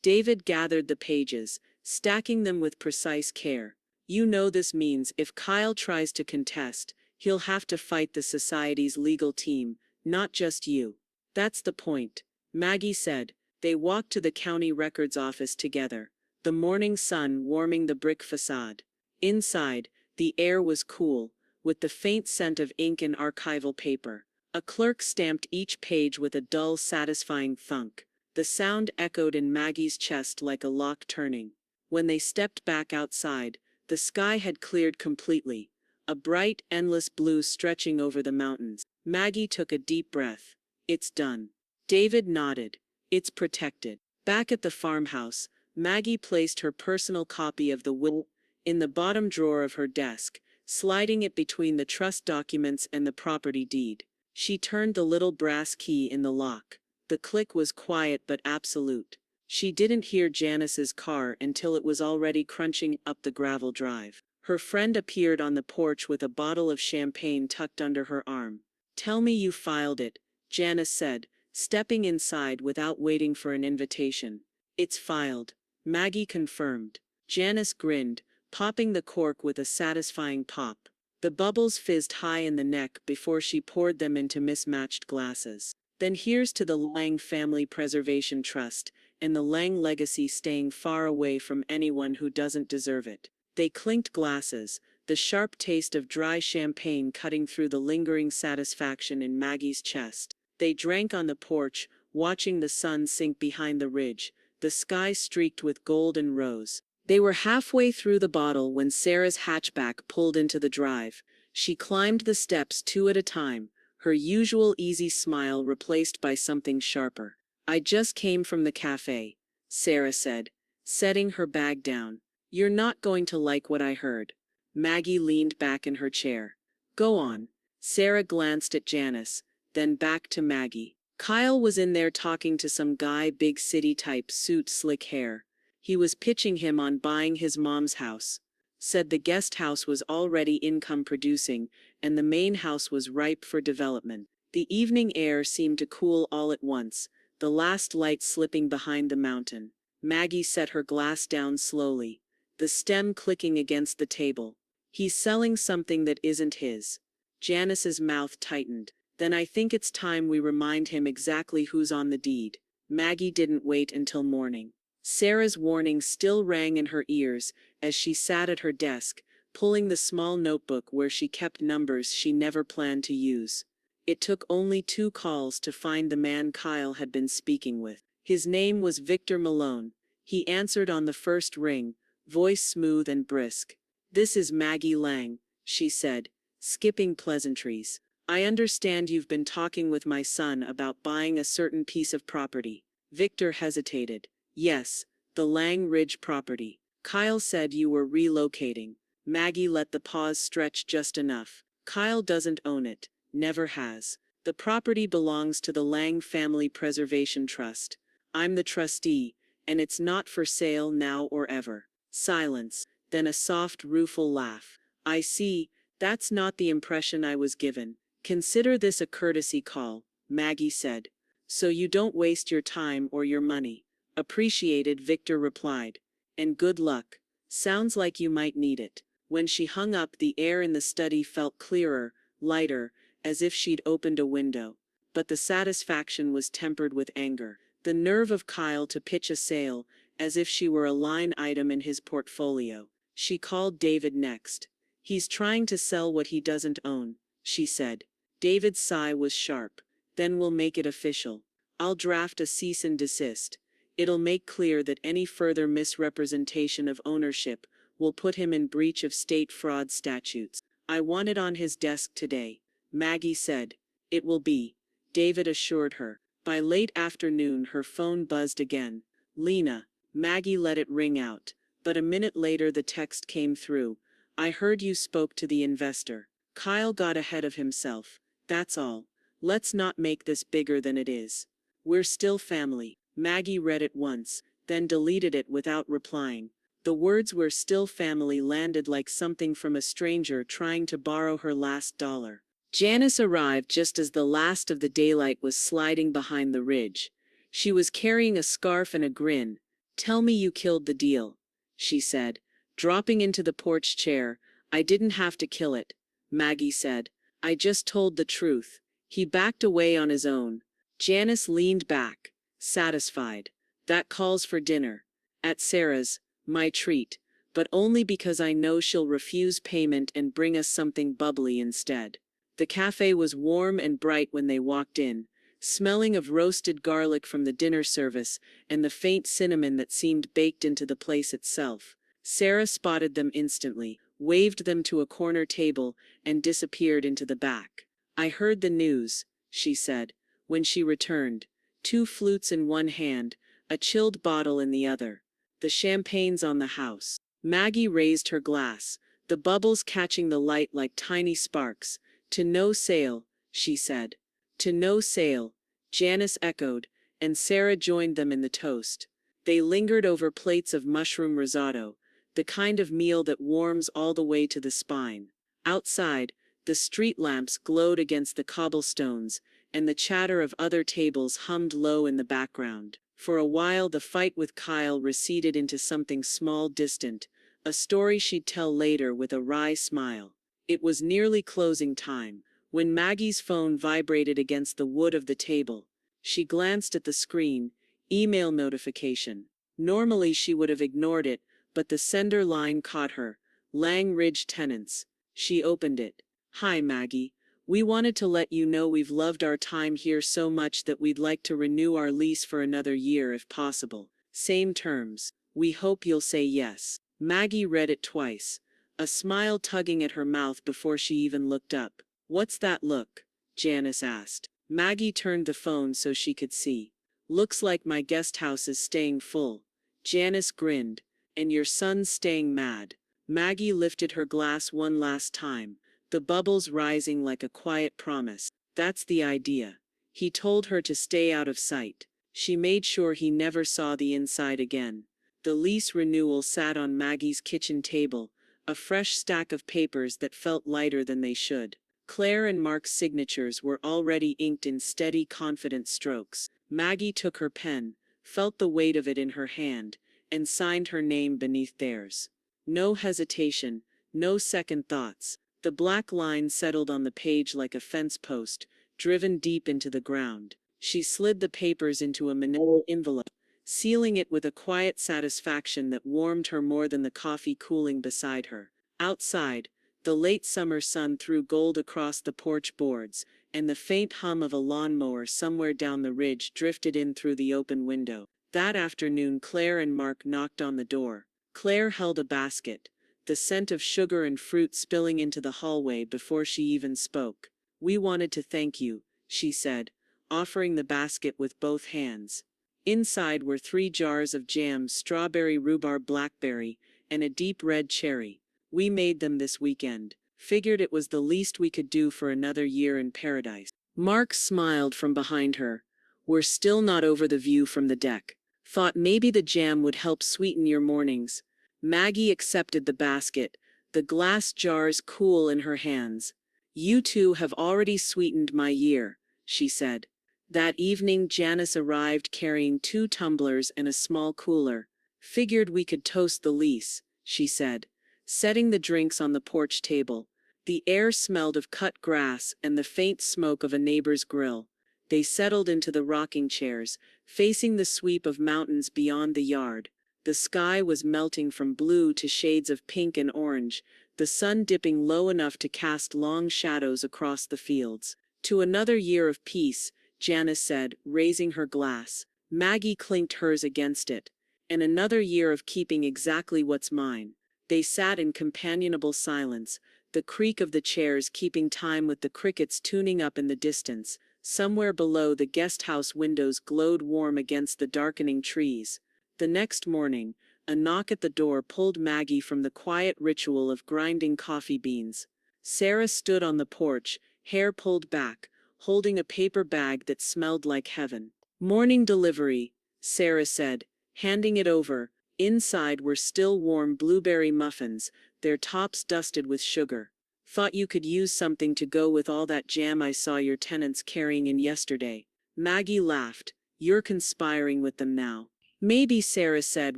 David gathered the pages, stacking them with precise care. You know this means if Kyle tries to contest, he'll have to fight the society's legal team, not just you. That's the point, Maggie said. They walked to the county records office together, the morning sun warming the brick facade. Inside, the air was cool, with the faint scent of ink and archival paper. A clerk stamped each page with a dull, satisfying thunk. The sound echoed in Maggie's chest like a lock turning. When they stepped back outside, the sky had cleared completely, a bright, endless blue stretching over the mountains. Maggie took a deep breath. It's done. David nodded. It's protected. Back at the farmhouse, Maggie placed her personal copy of the will in the bottom drawer of her desk, sliding it between the trust documents and the property deed. She turned the little brass key in the lock. The click was quiet but absolute. She didn't hear Janice's car until it was already crunching up the gravel drive. Her friend appeared on the porch with a bottle of champagne tucked under her arm. "Tell me you filed it," Janice said, stepping inside without waiting for an invitation. "It's filed," Maggie confirmed. Janice grinned, popping the cork with a satisfying pop. The bubbles fizzed high in the neck before she poured them into mismatched glasses. "Then here's to the Lang Family Preservation Trust, and the Lang legacy staying far away from anyone who doesn't deserve it." They clinked glasses, the sharp taste of dry champagne cutting through the lingering satisfaction in Maggie's chest. They drank on the porch, watching the sun sink behind the ridge, the sky streaked with gold and rose. They were halfway through the bottle when Sarah's hatchback pulled into the drive. She climbed the steps two at a time, her usual easy smile replaced by something sharper. "I just came from the cafe," Sarah said, setting her bag down. "You're not going to like what I heard." Maggie leaned back in her chair. "Go on." Sarah glanced at Janice, then back to Maggie. "Kyle was in there talking to some guy, big city type, suit, slick hair. He was pitching him on buying his mom's house. Said the guest house was already income producing, and the main house was ripe for development." The evening air seemed to cool all at once, the last light slipping behind the mountain. Maggie set her glass down slowly, the stem clicking against the table. "He's selling something that isn't his." Janice's mouth tightened. "Then I think it's time we remind him exactly who's on the deed." Maggie didn't wait until morning. Sarah's warning still rang in her ears as she sat at her desk, pulling the small notebook where she kept numbers she never planned to use. It took only 2 calls to find the man Kyle had been speaking with. His name was Victor Malone. He answered on the first ring, voice smooth and brisk. "This is Maggie Lang," she said, skipping pleasantries. "I understand you've been talking with my son about buying a certain piece of property." Victor hesitated. "Yes, the Lang Ridge property. Kyle said you were relocating." Maggie let the pause stretch just enough. "Kyle doesn't own it, never has. The property belongs to the Lang Family Preservation Trust. I'm the trustee, and it's not for sale now or ever." Silence, then a soft, rueful laugh. "I see, that's not the impression I was given." "Consider this a courtesy call," Maggie said, "so you don't waste your time or your money." "Appreciated," Victor replied. "And good luck. Sounds like you might need it." When she hung up, the air in the study felt clearer, lighter, as if she'd opened a window. But the satisfaction was tempered with anger. The nerve of Kyle to pitch a sale, as if she were a line item in his portfolio. She called David next. "He's trying to sell what he doesn't own," she said. David's sigh was sharp. "Then we'll make it official. I'll draft a cease and desist. It'll make clear that any further misrepresentation of ownership will put him in breach of state fraud statutes." "I want it on his desk today," Maggie said. "It will be," David assured her. By late afternoon her phone buzzed again. "Lena." Maggie let it ring out. But a minute later the text came through. I heard you spoke to the investor. Kyle got ahead of himself. That's all. Let's not make this bigger than it is. We're still family. Maggie read it once, then deleted it without replying. The words "we're still family" landed like something from a stranger trying to borrow her last dollar. Janice arrived just as the last of the daylight was sliding behind the ridge. She was carrying a scarf and a grin. "Tell me you killed the deal," she said, dropping into the porch chair. "I didn't have to kill it," Maggie said. "I just told the truth." He backed away on his own. Janice leaned back, satisfied. "That calls for dinner. At Sarah's, my treat, but only because I know she'll refuse payment and bring us something bubbly instead." The cafe was warm and bright when they walked in, smelling of roasted garlic from the dinner service and the faint cinnamon that seemed baked into the place itself. Sarah spotted them instantly, waved them to a corner table, and disappeared into the back. "I heard the news," she said, when she returned, 2 flutes in one hand, a chilled bottle in the other. "The champagne's on the house." Maggie raised her glass, the bubbles catching the light like tiny sparks. "To no sale," she said. "To no sale," Janice echoed, and Sarah joined them in the toast. They lingered over plates of mushroom risotto, the kind of meal that warms all the way to the spine. Outside, the street lamps glowed against the cobblestones, and the chatter of other tables hummed low in the background. For a while the fight with Kyle receded into something small, distant, a story she'd tell later with a wry smile. It was nearly closing time, when Maggie's phone vibrated against the wood of the table. She glanced at the screen. Email notification. Normally she would have ignored it, but the sender line caught her. Lang Ridge Tenants. She opened it. "Hi Maggie. We wanted to let you know we've loved our time here so much that we'd like to renew our lease for another year if possible. Same terms. We hope you'll say yes." Maggie read it twice, a smile tugging at her mouth before she even looked up. "What's that look?" Janice asked. Maggie turned the phone so she could see. "Looks like my guest house is staying full." Janice grinned. "And your son's staying mad." Maggie lifted her glass one last time, the bubbles rising like a quiet promise. "That's the idea. He told her to stay out of sight." She made sure he never saw the inside again. The lease renewal sat on Maggie's kitchen table, a fresh stack of papers that felt lighter than they should. Claire and Mark's signatures were already inked in steady, confident strokes. Maggie took her pen, felt the weight of it in her hand, and signed her name beneath theirs. No hesitation, no second thoughts. The black line settled on the page like a fence post, driven deep into the ground. She slid the papers into a manila envelope, sealing it with a quiet satisfaction that warmed her more than the coffee cooling beside her. Outside, the late summer sun threw gold across the porch boards, and the faint hum of a lawnmower somewhere down the ridge drifted in through the open window. That afternoon Claire and Mark knocked on the door. Claire held a basket, the scent of sugar and fruit spilling into the hallway before she even spoke. "We wanted to thank you," she said, offering the basket with both hands. Inside were 3 jars of jam, strawberry, rhubarb, blackberry, and a deep red cherry. "We made them this weekend. Figured it was the least we could do for another year in paradise." Mark smiled from behind her. "We're still not over the view from the deck. Thought maybe the jam would help sweeten your mornings." Maggie accepted the basket, the glass jars cool in her hands. "You two have already sweetened my year," she said. That evening Janice arrived carrying 2 tumblers and a small cooler. "Figured we could toast the lease," she said, setting the drinks on the porch table. The air smelled of cut grass and the faint smoke of a neighbor's grill. They settled into the rocking chairs, facing the sweep of mountains beyond the yard. The sky was melting from blue to shades of pink and orange, the sun dipping low enough to cast long shadows across the fields. "To another year of peace," Janice said, raising her glass. Maggie clinked hers against it. "And another year of keeping exactly what's mine." They sat in companionable silence, the creak of the chairs keeping time with the crickets tuning up in the distance. Somewhere below, the guest house windows glowed warm against the darkening trees. The next morning, A knock at the door pulled Maggie from the quiet ritual of grinding coffee beans. Sarah stood on the porch, hair pulled back, holding a paper bag that smelled like heaven. "Morning delivery," Sarah said, handing it over. Inside were still warm blueberry muffins, their tops dusted with sugar. "Thought you could use something to go with all that jam I saw your tenants carrying in yesterday." Maggie laughed. "You're conspiring with them now." "Maybe," Sarah said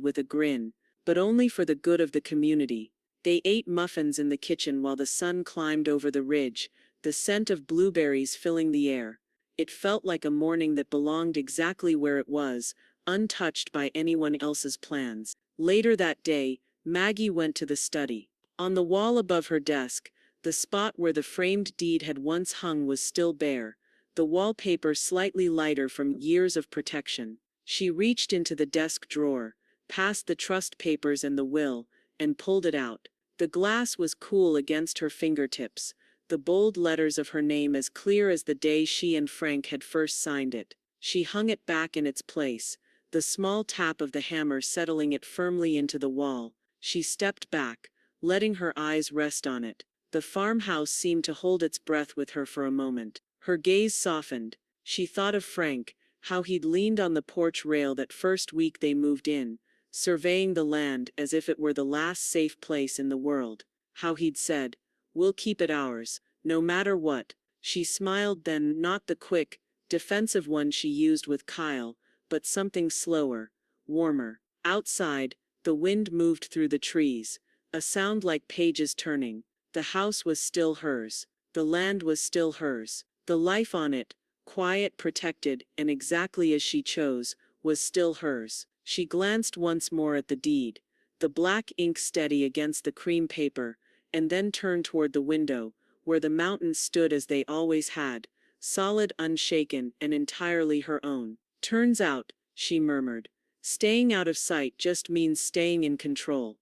with a grin, "but only for the good of the community." They ate muffins in the kitchen while the sun climbed over the ridge, the scent of blueberries filling the air. It felt like a morning that belonged exactly where it was, untouched by anyone else's plans. Later that day, Maggie went to the study. On the wall above her desk, the spot where the framed deed had once hung was still bare, the wallpaper slightly lighter from years of protection. She reached into the desk drawer, past the trust papers and the will, and pulled it out. The glass was cool against her fingertips, the bold letters of her name as clear as the day she and Frank had first signed it. She hung it back in its place, the small tap of the hammer settling it firmly into the wall. She stepped back, letting her eyes rest on it. The farmhouse seemed to hold its breath with her for a moment. Her gaze softened. She thought of Frank, how he'd leaned on the porch rail that first week they moved in, surveying the land as if it were the last safe place in the world. How he'd said, "We'll keep it ours, no matter what." She smiled then, not the quick, defensive one she used with Kyle, but something slower, warmer. Outside, the wind moved through the trees, a sound like pages turning. The house was still hers. The land was still hers. The life on it, quiet, protected, and exactly as she chose, was still hers. She glanced once more at the deed, the black ink steady against the cream paper, and then turned toward the window, where the mountains stood as they always had, solid, unshaken, and entirely her own. "Turns out," she murmured, "staying out of sight just means staying in control."